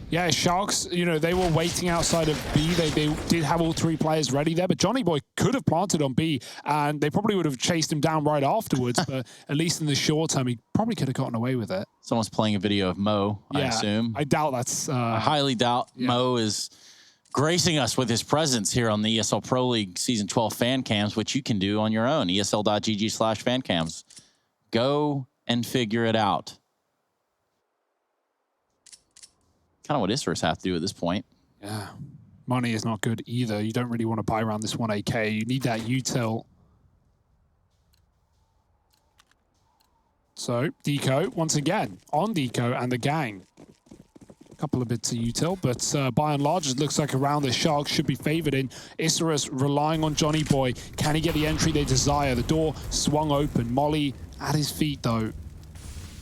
Yeah, Sharks, you know, they were waiting outside of B. They did have all 3 players ready there, but Johnny Boy could have planted on B, and they probably would have chased him down right afterwards, but at least in the short term, he probably could have gotten away with it. Someone's playing a video of Mo, I assume. I doubt that's... I highly doubt Mo is gracing us with his presence here on the ESL Pro League Season 12 fan cams, which you can do on your own, esl.gg/fancams. Go and figure it out. Kind of what Isurus have to do at this point. Yeah. Money is not good either. You don't really want to buy around this 1AK. You need that util. So, Deco, once again, on Deco and the gang. Couple of bits of util, but by and large, it looks like around the Sharks should be favored in. Isurus relying on Johnny Boy. Can he get the entry they desire? The door swung open. Molly at his feet, though.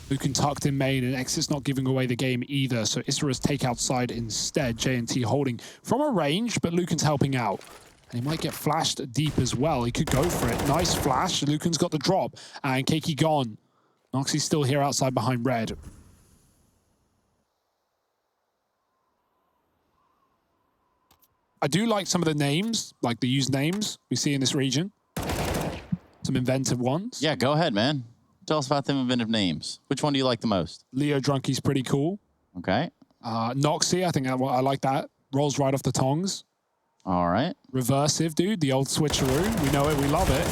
Lucan tucked in main, and Exit's not giving away the game either, so Isurus take outside instead. JNT holding from a range, but Lucan's helping out. And he might get flashed deep as well. He could go for it. Nice flash. Lucan's got the drop, and Keiki gone. Noxie's still here outside behind red. I do like some of the names, like the used names we see in this region. Some inventive ones. Yeah, go ahead, man. Tell us about them inventive names. Which one do you like the most? Leo Drunky's pretty cool. Okay. Noxie, I think I like that. Rolls right off the tongs. All right. Reversive, dude. The old switcheroo. We know it. We love it.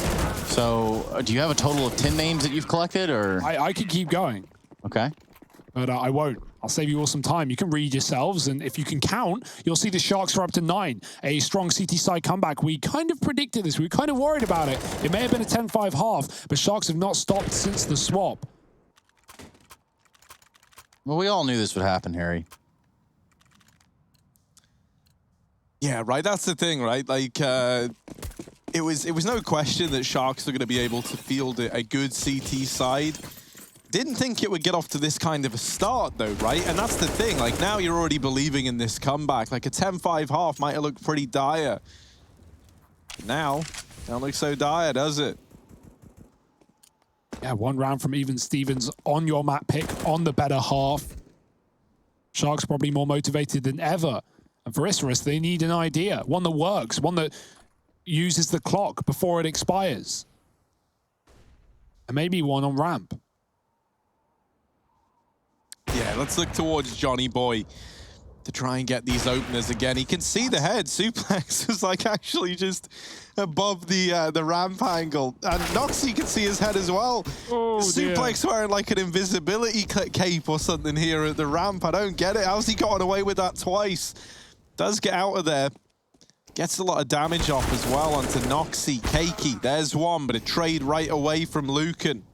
So, do you have a total of 10 names that you've collected, or? I could keep going. Okay. But I won't. I'll save you all some time. You can read yourselves, and if you can count, you'll see the Sharks are up to 9. A strong CT side comeback. We kind of predicted this. We were kind of worried about it. It may have been a 10-5 half, but Sharks have not stopped since the swap. Well, we all knew this would happen, Harry. Yeah, right. That's the thing, right? Like, it was no question that Sharks are going to be able to field a good CT side. Didn't think it would get off to this kind of a start, though, right? And that's the thing. Like, now you're already believing in this comeback. Like, a 10-5 half might have looked pretty dire. Now, don't look so dire, does it? Yeah, one round from Even Stevens on your map pick, on the better half. Sharks probably more motivated than ever. And for Isurus, they need an idea, one that works, one that uses the clock before it expires. And maybe one on ramp. Yeah, let's look towards Johnny Boy to try and get these openers again. He can see the head. Suplex is like actually just above the ramp angle. And Noxy can see his head as well. Oh, Suplex wearing like an invisibility cape or something here at the ramp. I don't get it. How's he gotten away with that twice? Does get out of there. Gets a lot of damage off as well onto Noxy. Keiki, there's one, but a trade right away from Lucan.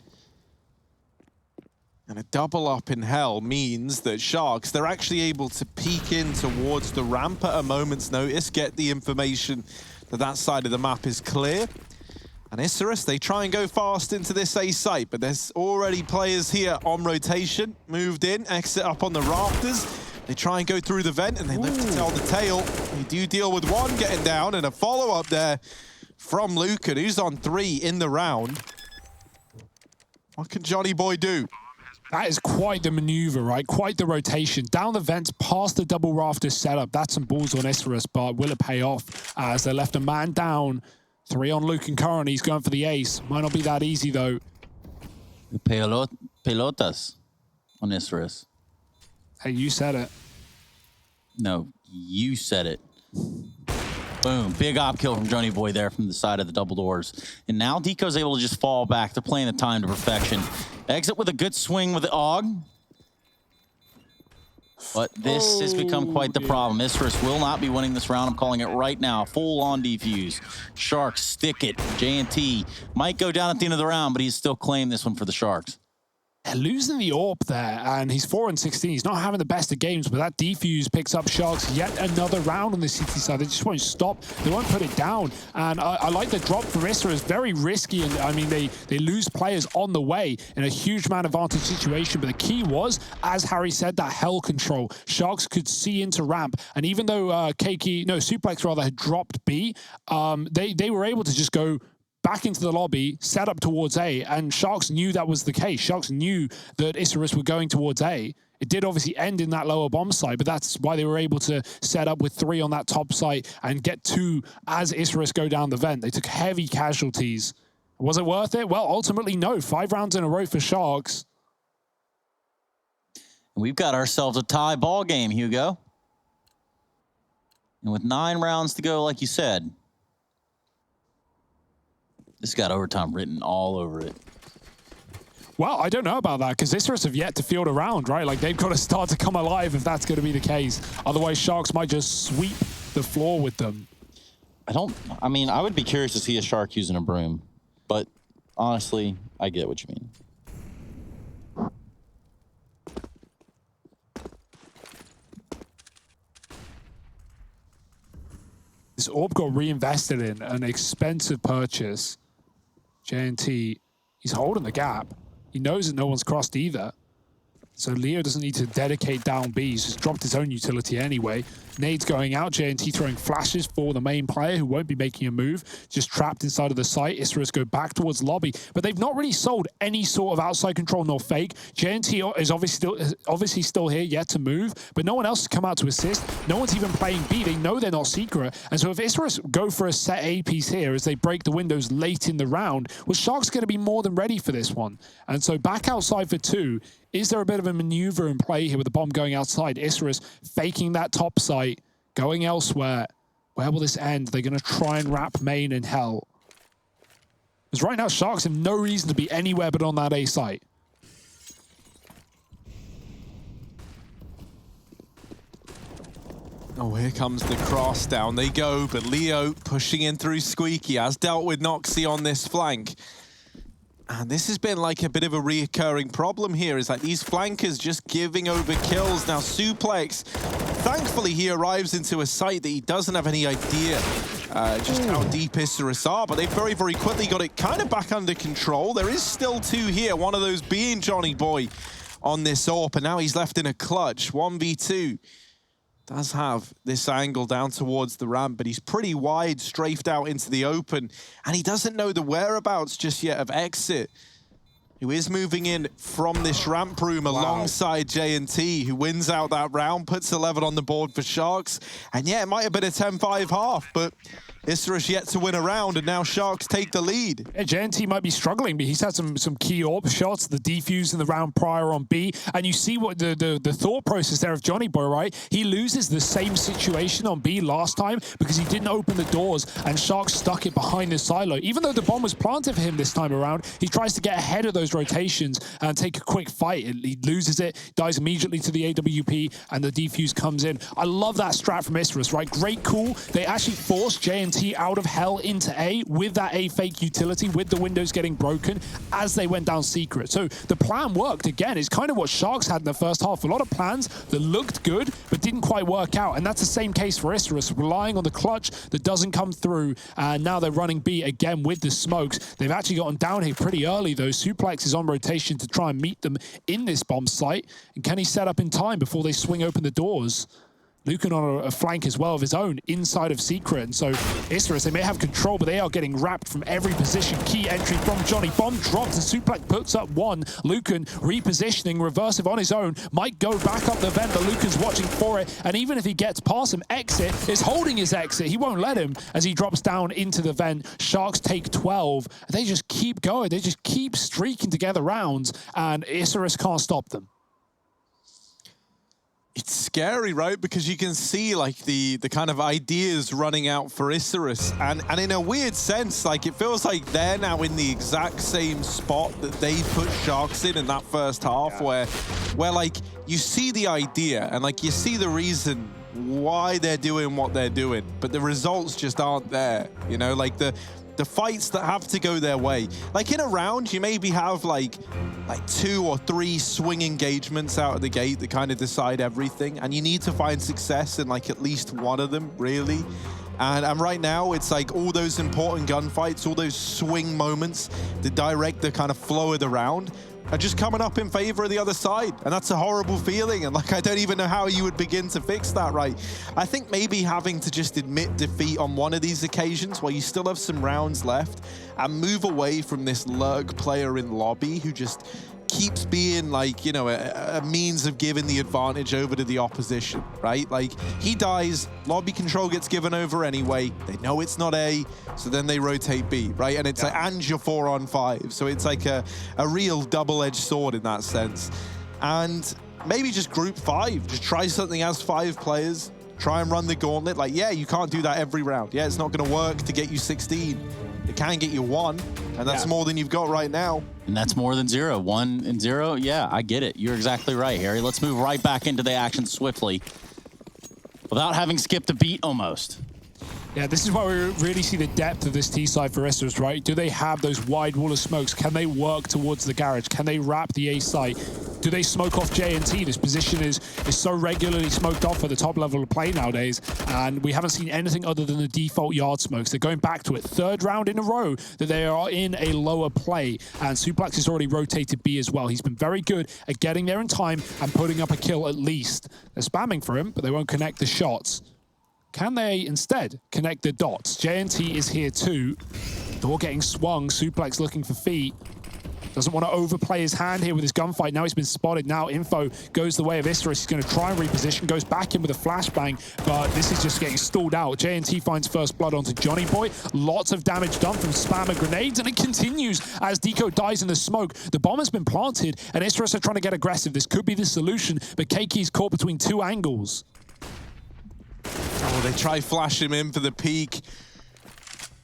And a double up in hell means that Sharks, they're actually able to peek in towards the ramp at a moment's notice, get the information that that side of the map is clear. And Isurus, they try and go fast into this A site, but there's already players here on rotation, moved in, exit up on the rafters. They try and go through the vent, and they live to tell the tale. They do deal with one getting down, and a follow-up there from Lucan, who's on 3 in the round. What can Johnny Boy do? That is quite the maneuver, right? Quite the rotation. Down the vents, past the double rafter setup. That's some balls on Isurus, but will it pay off as they left a man down? 3 on Lucan currently. He's going for the ace. Might not be that easy, though. Pelotas on Isurus. Hey, you said it. No, you said it. Boom. Big op kill from Johnny Boy there from the side of the double doors. And now Deco's able to just fall back. They're playing the time to perfection. Exit with a good swing with the AUG. But this has become quite the problem. Isurus will not be winning this round. I'm calling it right now. Full on defuse. Sharks stick it. J&T might go down at the end of the round, but he's still claimed this one for the Sharks. They're losing the AWP there, and he's 4-16. He's not having the best of games, but that defuse picks up Sharks yet another round on the CT side. They just won't stop. They won't put it down. And I like the drop from Isurus. Very risky, and I mean, they lose players on the way in a huge man advantage situation. But the key was, as Harry said, that hell control. Sharks could see into ramp, and even though Suplex rather had dropped B, they were able to just go back into the lobby, set up towards A, and Sharks knew that was the case. Sharks knew that Isurus were going towards A. It did obviously end in that lower bomb site, but that's why they were able to set up with 3 on that top site and get 2 as Isurus go down the vent. They took heavy casualties. Was it worth it? Well, ultimately, no. 5 rounds in a row for Sharks. We've got ourselves a tie ball game, Hugo. And with 9 rounds to go, like you said, this got overtime written all over it. Well, I don't know about that, because Isurus have yet to field a round, right? Like, they've got to start to come alive if that's going to be the case. Otherwise, Sharks might just sweep the floor with them. I mean, I would be curious to see a Shark using a broom. But honestly, I get what you mean. This AWP got reinvested in an expensive purchase. J&T, he's holding the gap. He knows that no one's crossed either. So Leo doesn't need to dedicate down B. He's just dropped his own utility anyway. Nades going out. J&T throwing flashes for the main player who won't be making a move. Just trapped inside of the site. Isurus go back towards lobby. But they've not really sold any sort of outside control nor fake. J&T is obviously still here, yet to move. But no one else has come out to assist. No one's even playing B. They know they're not secret. And so if Isurus go for a set A piece here as they break the windows late in the round, well, Sharks going to be more than ready for this one. And so back outside for 2. Is there a bit of a maneuver in play here with the bomb going outside? Isurus faking that top site, going elsewhere. Where will this end? They're going to try and wrap main in hell. Because right now, Sharks have no reason to be anywhere but on that A site. Oh, here comes the cross. Down they go, but Leo pushing in through Squeaky has dealt with Noxy on this flank. And this has been like a bit of a reoccurring problem here, is like these flankers just giving over kills. Now Suplex, thankfully he arrives into a site that he doesn't have any idea just how deep Isurus are, but they very, very quickly got it kind of back under control. There is still 2 here, one of those being Johnny Boy on this AWP, and now he's left in a clutch, 1v2. does have this angle down towards the ramp, but he's pretty wide, strafed out into the open, and he doesn't know the whereabouts just yet of Exit, who is moving in from this ramp room alongside J&T, who wins out that round, puts 11 on the board for Sharks. And yeah, it might have been a 10-5 half, but Isurus yet to win a round, and now Sharks take the lead. Yeah, J&T might be struggling, but he's had some key AWP shots, the defuse in the round prior on B, and you see what the thought process there of Johnny Boy, right? He loses the same situation on B last time because he didn't open the doors, and Sharks stuck it behind the silo. Even though the bomb was planted for him this time around, he tries to get ahead of those rotations and take a quick fight. He loses it, dies immediately to the AWP, and the defuse comes in. I love that strat from Isurus, right? Great call. They actually forced J&T out of hell into A with that A fake utility, with the windows getting broken as they went down secret. So the plan worked. Again, it's kind of what Sharks had in the first half. A lot of plans that looked good but didn't quite work out, and that's the same case for Isurus, relying on the clutch that doesn't come through, and now they're running B again with the smokes. They've actually gotten down here pretty early though. Suplex is on rotation to try and meet them in this bomb site, and can he set up in time before they swing open the doors? Nuke on a flank as well of his own inside of Secret. And so Isurus, they may have control, but they are getting wrapped from every position. Key entry from Johnny. Bomb drops and Suplex puts up one. Lucan repositioning, reversive on his own. Might go back up the vent, but Lucan's watching for it. And even if he gets past him, Exit is holding his exit. He won't let him as he drops down into the vent. Sharks take 12. They just keep going. They just keep streaking together rounds, and Isurus can't stop them. It's scary, right? Because you can see like the kind of ideas running out for Isurus, and in a weird sense, like it feels like they're now in the exact same spot that they put Sharks in that first half, where like you see the idea and like you see the reason why they're doing what they're doing, but the results just aren't there. You know, like the fights that have to go their way. Like in a round, you maybe have like 2 or 3 swing engagements out of the gate that kind of decide everything, and you need to find success in like at least one of them, really. And right now, it's like all those important gunfights, all those swing moments that direct the kind of flow of the round are just coming up in favor of the other side. And that's a horrible feeling. And like, I don't even know how you would begin to fix that, right? I think maybe having to just admit defeat on one of these occasions where you still have some rounds left and move away from this lurk player in lobby who just keeps being like, you know, a means of giving the advantage over to the opposition, right? Like he dies, lobby control gets given over anyway. They know it's not A, so then they rotate B, right? And it's like, and you're 4 on 5. So it's like a real double-edged sword in that sense. And maybe just group 5, just try something as 5 players, try and run the gauntlet. Like, yeah, you can't do that every round. Yeah, it's not gonna work to get you 16. It can get you 1, and that's more than you've got right now. And that's more than 0. 1 and 0, yeah, I get it. You're exactly right, Harry. Let's move right back into the action swiftly without having skipped a beat almost. Yeah, this is why we really see the depth of this T side for Isurus, right? Do they have those wide wall of smokes? Can they work towards the garage? Can they wrap the A site? Do they smoke off J&T? This position is so regularly smoked off at the top level of play nowadays, and we haven't seen anything other than the default yard smokes. They're going back to it. 3rd round in a row that they are in a lower play, and Suplex has already rotated B as well. He's been very good at getting there in time and putting up a kill at least. They're spamming for him, but they won't connect the shots. Can they instead connect the dots? J&T is here too. Door getting swung. Suplex looking for feet. Doesn't want to overplay his hand here with his gunfight. Now he's been spotted. Now info goes the way of Isurus. He's going to try and reposition. Goes back in with a flashbang, but this is just getting stalled out. J&T finds first blood onto Johnny Boy. Lots of damage done from spammer grenades, and it continues as Deco dies in the smoke. The bomb has been planted, and Isurus are trying to get aggressive. This could be the solution, but Keiki's caught between 2 angles. Oh, they try flash him in for the peak,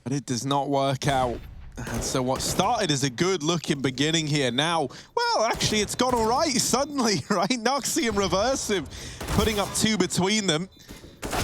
but it does not work out. And so what started as a good-looking beginning here now, well, actually, it's gone all right suddenly, right? Noxy and Reversive putting up 2 between them.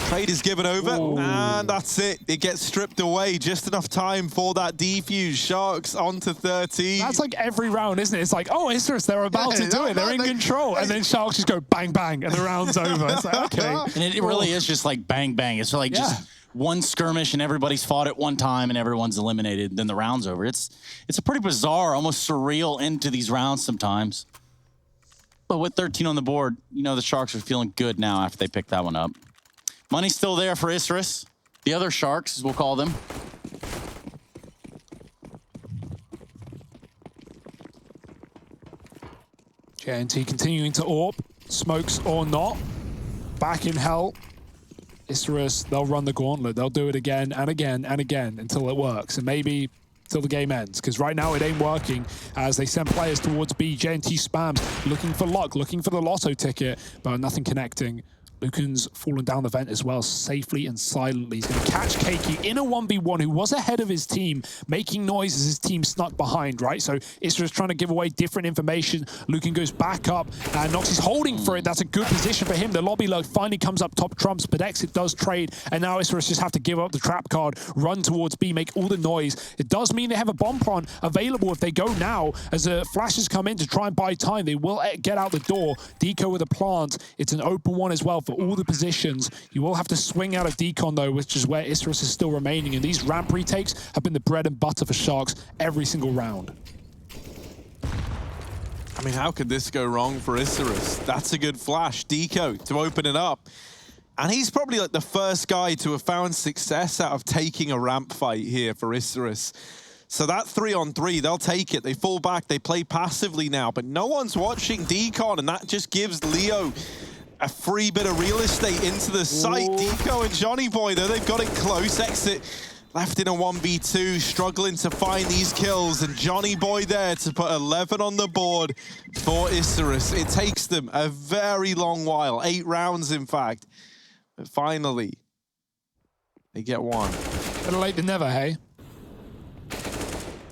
Trade is given over, and that's it. It gets stripped away. Just enough time for that defuse. Sharks onto 13. That's like every round, isn't it? It's like, oh, Isurus, they're about to do it. They're in control. And then Sharks just go bang, bang, and the round's over. It's like, okay. And it really is just like bang, bang. It's like just one skirmish and everybody's fought at one time and everyone's eliminated. Then the round's over. It's a pretty bizarre, almost surreal end to these rounds sometimes. But with 13 on the board, you know the Sharks are feeling good now after they picked that one up. Money's still there for Isurus. The other Sharks, as we'll call them. JNT continuing to AWP. Smokes or not. Back in hell. Isurus, they'll run the gauntlet. They'll do it again and again and again until it works. And maybe till the game ends, because right now it ain't working as they send players towards B. JNT spams, looking for luck, looking for the lotto ticket, but nothing connecting. Lucan's fallen down the vent as well, safely and silently. He's going to catch Keiki in a 1v1, who was ahead of his team, making noise as his team snuck behind, right? So Isurus trying to give away different information. Lucan goes back up, and Noxy's holding for it. That's a good position for him. The lobby lurk finally comes up top trumps, but Exit does trade, and now Isurus just have to give up the trap card, run towards B, make all the noise. It does mean they have a bomb pron available if they go now, as the flashes come in to try and buy time. They will get out the door. Deco with a plant. It's an open one as well for all the positions. You will have to swing out of decon though, which is where Isurus is still remaining, and these ramp retakes have been the bread and butter for Sharks every single round. I mean, how could this go wrong for Isurus? That's a good flash. Deco to open it up. And he's probably like the first guy to have found success out of taking a ramp fight here for Isurus. So that 3-on-3, they'll take it. They fall back, they play passively now, but no one's watching decon, and that just gives Leo a free bit of real estate into the site. Ooh. Deco and Johnny Boy, though, they've got it close. Exit left in a 1v2, struggling to find these kills, and Johnny Boy there to put 11 on the board for Isurus. It takes them a very long while, 8 rounds in fact, but finally they get one. Better late than never, hey?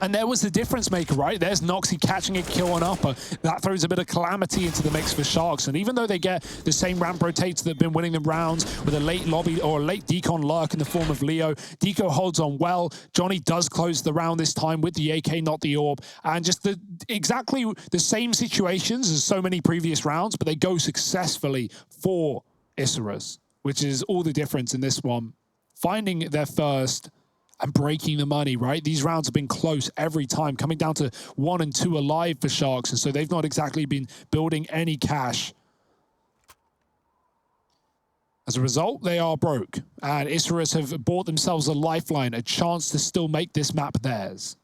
And there was the difference maker, right? There's Noxy catching a kill on upper. That throws a bit of calamity into the mix for Sharks. And even though they get the same ramp rotates that have been winning them rounds with a late lobby or a late decon lurk in the form of Leo, Deco holds on well. Johnny does close the round this time with the AK, not the AWP. And just exactly the same situations as so many previous rounds, but they go successfully for Isurus, which is all the difference in this one. Finding their first and breaking the money, right? These rounds have been close every time, coming down to 1 and 2 alive for Sharks, and so they've not exactly been building any cash. As a result, they are broke, and Isurus have bought themselves a lifeline, a chance to still make this map theirs.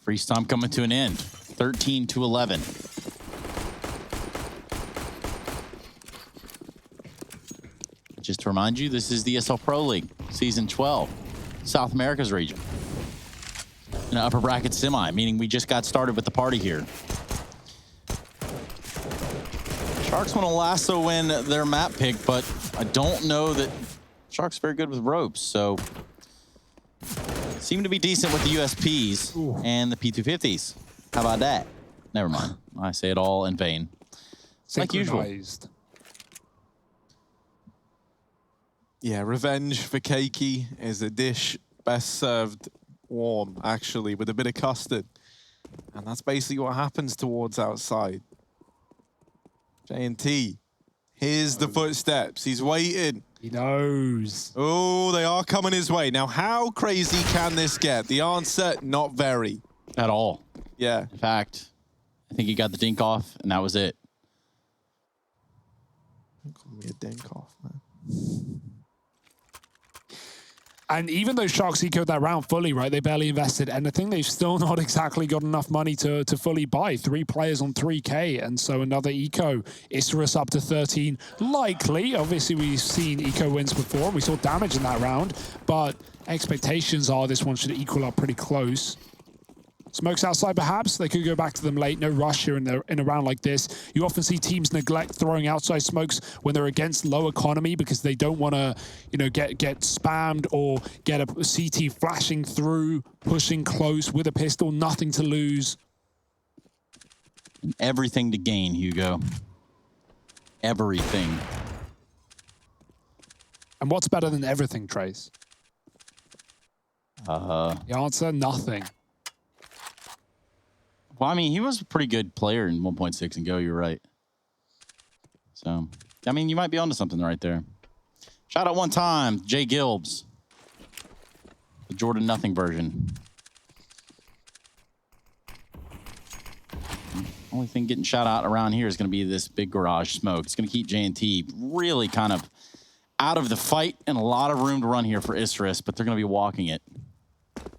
Freeze time coming to an end. 13-11. Just to remind you, this is the ESL Pro League, Season 12, South America's region. An upper bracket semi, meaning we just got started with the party here. Sharks want to lasso win their map pick, but I don't know that Sharks are very good with ropes, so seem to be decent with the USPs and the P250s. How about that? Never mind. I say it all in vain. It's like usual. Yeah, revenge for Keiki is a dish best served warm, actually, with a bit of custard. And that's basically what happens towards outside. JNT, here's the footsteps. He's waiting. He knows. Oh, they are coming his way. Now, how crazy can this get? The answer, not very. At all. Yeah. In fact, I think he got the dink off, and that was it. Don't call me a dink off, man. And even though Sharks ecoed that round fully, right, they barely invested anything. They've still not exactly got enough money to fully buy. 3 players on 3K, and so another eco. Isurus up to 13. Likely, obviously we've seen eco wins before, and we saw damage in that round, but expectations are this one should equal up pretty close. Smokes outside, perhaps. They could go back to them late. No rush here in a round like this. You often see teams neglect throwing outside smokes when they're against low economy because they don't want to, you know, get spammed or get a CT flashing through, pushing close with a pistol. Nothing to lose. Everything to gain, Hugo. Everything. And what's better than everything, Trace? The answer, nothing. Well, I mean, he was a pretty good player in 1.6 and Go, you're right. So, I mean, you might be onto something right there. Shout out one time, Jay Gilbs. The Jordan Nothing version. Only thing getting shout out around here is going to be this big garage smoke. It's going to keep J&T really kind of out of the fight and a lot of room to run here for Isurus, but they're going to be walking it.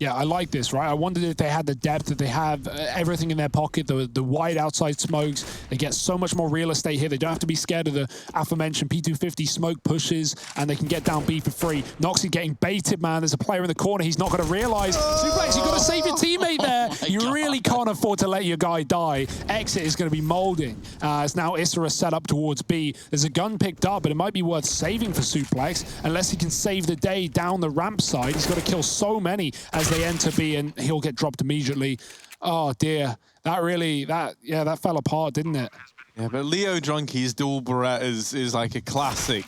Yeah, I like this, right? I wondered if they had the depth, that they have everything in their pocket, the wide outside smokes. They get so much more real estate here. They don't have to be scared of the aforementioned P250 smoke pushes, and they can get down B for free. Noxie getting baited, man. There's a player in the corner. He's not going to realize. Suplex, you've got to save your teammate there. You really can't afford to let your guy die. Exit is going to be molding. It's now Isurus set up towards B. There's a gun picked up, but it might be worth saving for Suplex, unless he can save the day down the ramp side. He's got to kill so many as they enter B, and he'll get dropped immediately. Oh dear, that fell apart, didn't it? Yeah, but Leo Drunky's dual Berettas is like a classic.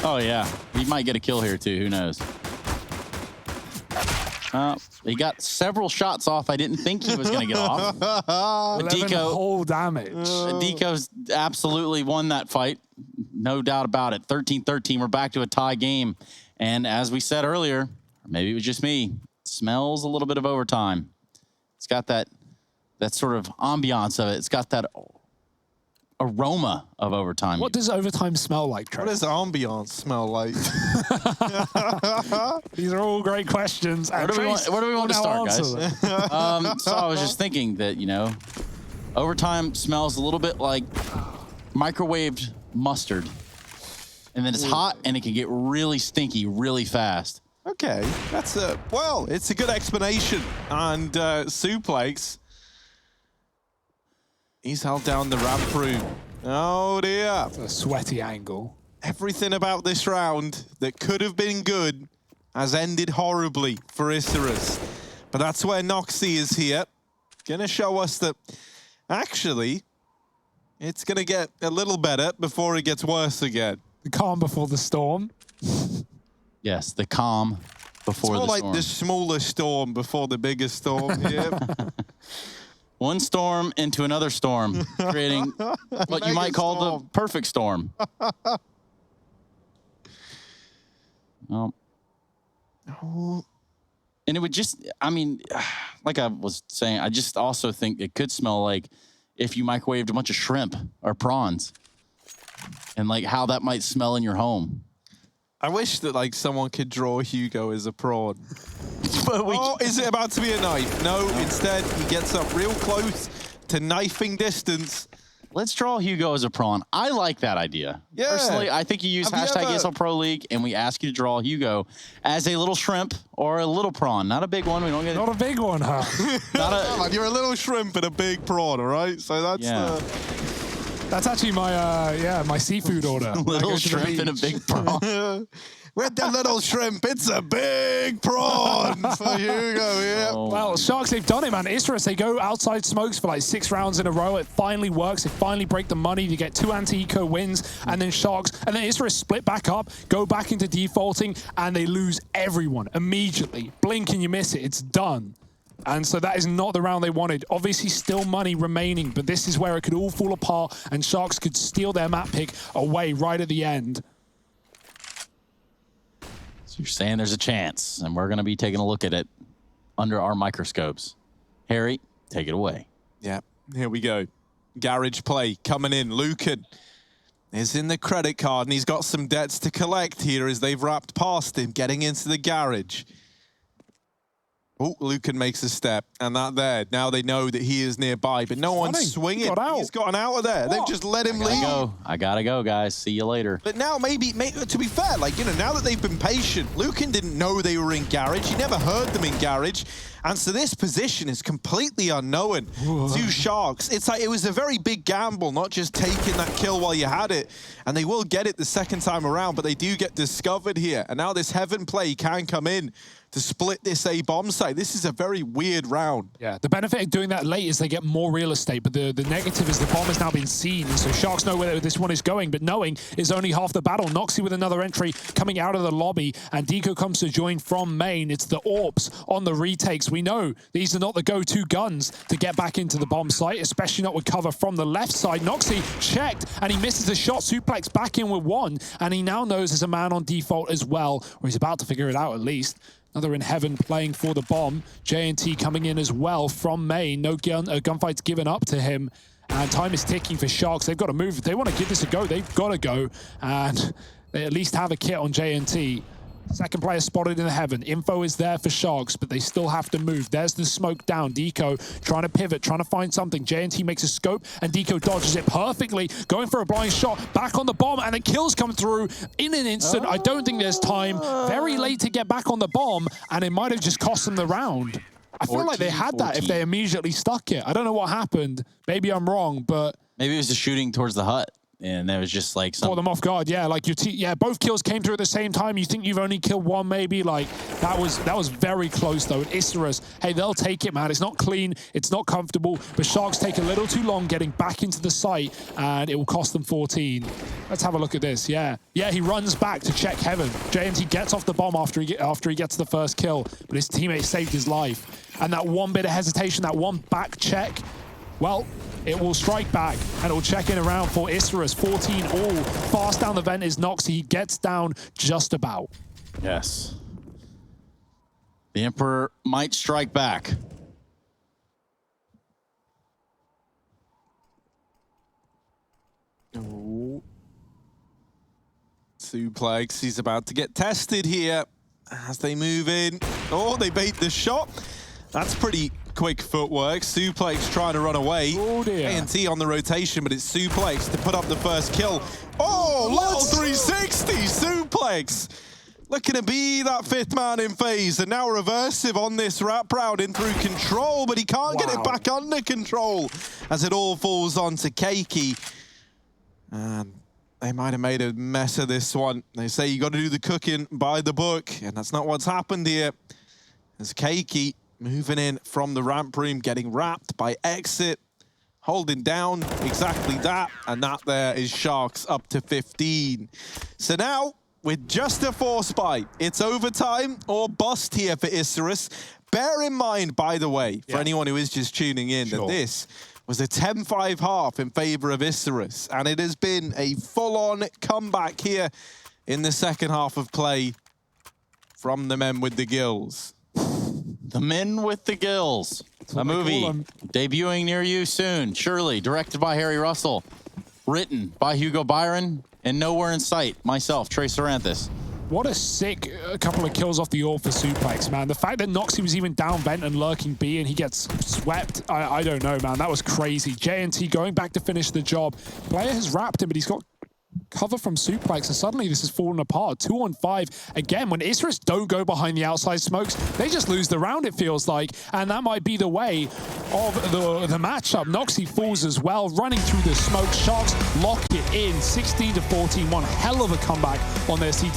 Oh yeah, he might get a kill here too, who knows. He got several shots off I didn't think he was going to get off. 11 whole damage. Deco's absolutely won that fight. No doubt about it. 13-13, we're back to a tie game. And as we said earlier, maybe it was just me, smells a little bit of overtime. It's got that sort of ambiance of it. It's got that aroma of overtime. What does overtime smell like, Trey? What does ambiance smell like? These are all great questions. Where do we want to start, guys? So I was just thinking that, you know, overtime smells a little bit like microwaved mustard. And then it's hot and it can get really stinky really fast. Okay, that's well, it's a good explanation. And Suplex, he's held down the ramp room. Oh dear. A sweaty angle. Everything about this round that could have been good has ended horribly for Isurus. But that's where Noxie is here. Gonna show us that actually it's gonna get a little better before it gets worse again. The calm before the storm. Yes, the calm before the storm. It's more like the smaller storm before the bigger storm. Yep. One storm into another storm, creating what you might call the perfect storm. Well, and it would just, I mean, like I was saying, I just also think it could smell like if you microwaved a bunch of shrimp or prawns, and like how that might smell in your home. I wish that like someone could draw Hugo as a prawn. Oh, is it about to be a knife? No, instead he gets up real close to knifing distance. Let's draw Hugo as a prawn. I like that idea. Yeah. Personally, I think you use hashtag ESL Pro League and we ask you to draw Hugo as a little shrimp or a little prawn. Not a big one. We don't get Not a big one, huh? You're a little shrimp and a big prawn, all right? So that's That's actually my my seafood order. little shrimp and a big prawn. With the little shrimp, it's a big prawn for Hugo here. Oh. Well, Sharks, they've done it, man. Isurus, they go outside smokes for like 6 rounds in a row. It finally works. They finally break the money to get 2 anti-eco wins, and then Sharks, and then Isurus split back up, go back into defaulting, and they lose everyone immediately. Blink and you miss it. It's done. And so that is not the round they wanted. Obviously, still money remaining, but this is where it could all fall apart, and Sharks could steal their map pick away right at the end. So you're saying there's a chance, and we're going to be taking a look at it under our microscopes. Harry, take it away. Yeah, here we go. Garage play coming in. Lucan is in the credit card, and he's got some debts to collect here as they've wrapped past him, getting into the garage. Oh, Lucan makes a step, and that there. Now they know that he is nearby, but no one's swinging. He's gotten out of there. They've just let him leave. I gotta go, guys. See you later. But now maybe, to be fair, like, you know, now that they've been patient, Lucan didn't know they were in garage. He never heard them in garage. And so this position is completely unknown to Sharks. It's like it was a very big gamble, not just taking that kill while you had it. And they will get it the second time around, but they do get discovered here. And now this heaven play can come in to split this A bomb site. This is a very weird round. Yeah, the benefit of doing that late is they get more real estate, but the negative is the bomb has now been seen, and so Sharks know where this one is going, but knowing is only half the battle. Noxy with another entry coming out of the lobby, and Deco comes to join from main. It's the AWPs on the retakes. We know these are not the go-to guns to get back into the bomb site, especially not with cover from the left side. Noxy checked, and he misses a shot. Suplex back in with one, and he now knows there's a man on default as well, or he's about to figure it out at least. Another in heaven playing for the bomb. JNT coming in as well from main. No gunfight's given up to him. And time is ticking for Sharks. They've got to move. If they want to give this a go, they've got to go. And they at least have a kit on JNT. Second player spotted in the heaven. Info is there for Sharks, but they still have to move. There's the smoke down. Deco trying to pivot, trying to find something. JNT makes a scope, and Deco dodges it perfectly, going for a blind shot, back on the bomb, and the kills come through in an instant. I don't think there's time. Very late to get back on the bomb, and it might have just cost them the round. I feel like they had that if they immediately stuck it. I don't know what happened. Maybe I'm wrong, but... Maybe it was just shooting towards the hut. And there was just like some... Caught them off guard, yeah. Like both kills came through at the same time. You think you've only killed one, maybe. Like that was very close though. And Isurus, hey, they'll take it, man. It's not clean, it's not comfortable, but Sharks take a little too long getting back into the site, and it will cost them 14. Let's have a look at this. Yeah, he runs back to check heaven. JNT gets off the bomb after he gets the first kill, but his teammate saved his life. And that one bit of hesitation, that one back check, well, it will strike back, and it will check in around for Isurus. 14 all. Fast down the vent is Noxy. He gets down just about. Yes. The Emperor might strike back. Oh. Suplex, he's about to get tested here as they move in. Oh, they bait the shot. That's pretty quick footwork. Suplex trying to run away. Oh dear. A&T on the rotation, but it's Suplex to put up the first kill. Oh, little 360 Suplex. Looking to be that fifth man in phase, and now reversive on this wrap round in through control, but he can't get it back under control as it all falls onto Keiki. And they might have made a mess of this one. They say you got to do the cooking by the book, and that's not what's happened here. As Keiki moving in from the ramp room, getting wrapped by Exit, holding down exactly that, and that there is Sharks up to 15. So now, with just a force buy, it's overtime or bust here for Isurus. Bear in mind, by the way, for anyone who is just tuning in, that this was a 10-5 half in favor of Isurus, and it has been a full-on comeback here in the second half of play from the men with the gills. The Men with the Gills, a movie debuting near you soon, surely, directed by Harry Russell, written by Hugo Byron, and nowhere in sight, myself, Trey Saranthus. What a sick couple of kills off the AWP for Suplex, man. The fact that Noxy was even down vent and lurking B and he gets swept, I don't know, man. That was crazy. JNT going back to finish the job. Player has wrapped him, but he's got cover from Suplex, and suddenly this has fallen apart. 2 on 5. Again, when Isurus don't go behind the outside smokes, they just lose the round, it feels like, and that might be the way of the matchup. Noxy falls as well, running through the smoke. Sharks lock it in, 16-14. One hell of a comeback on their CT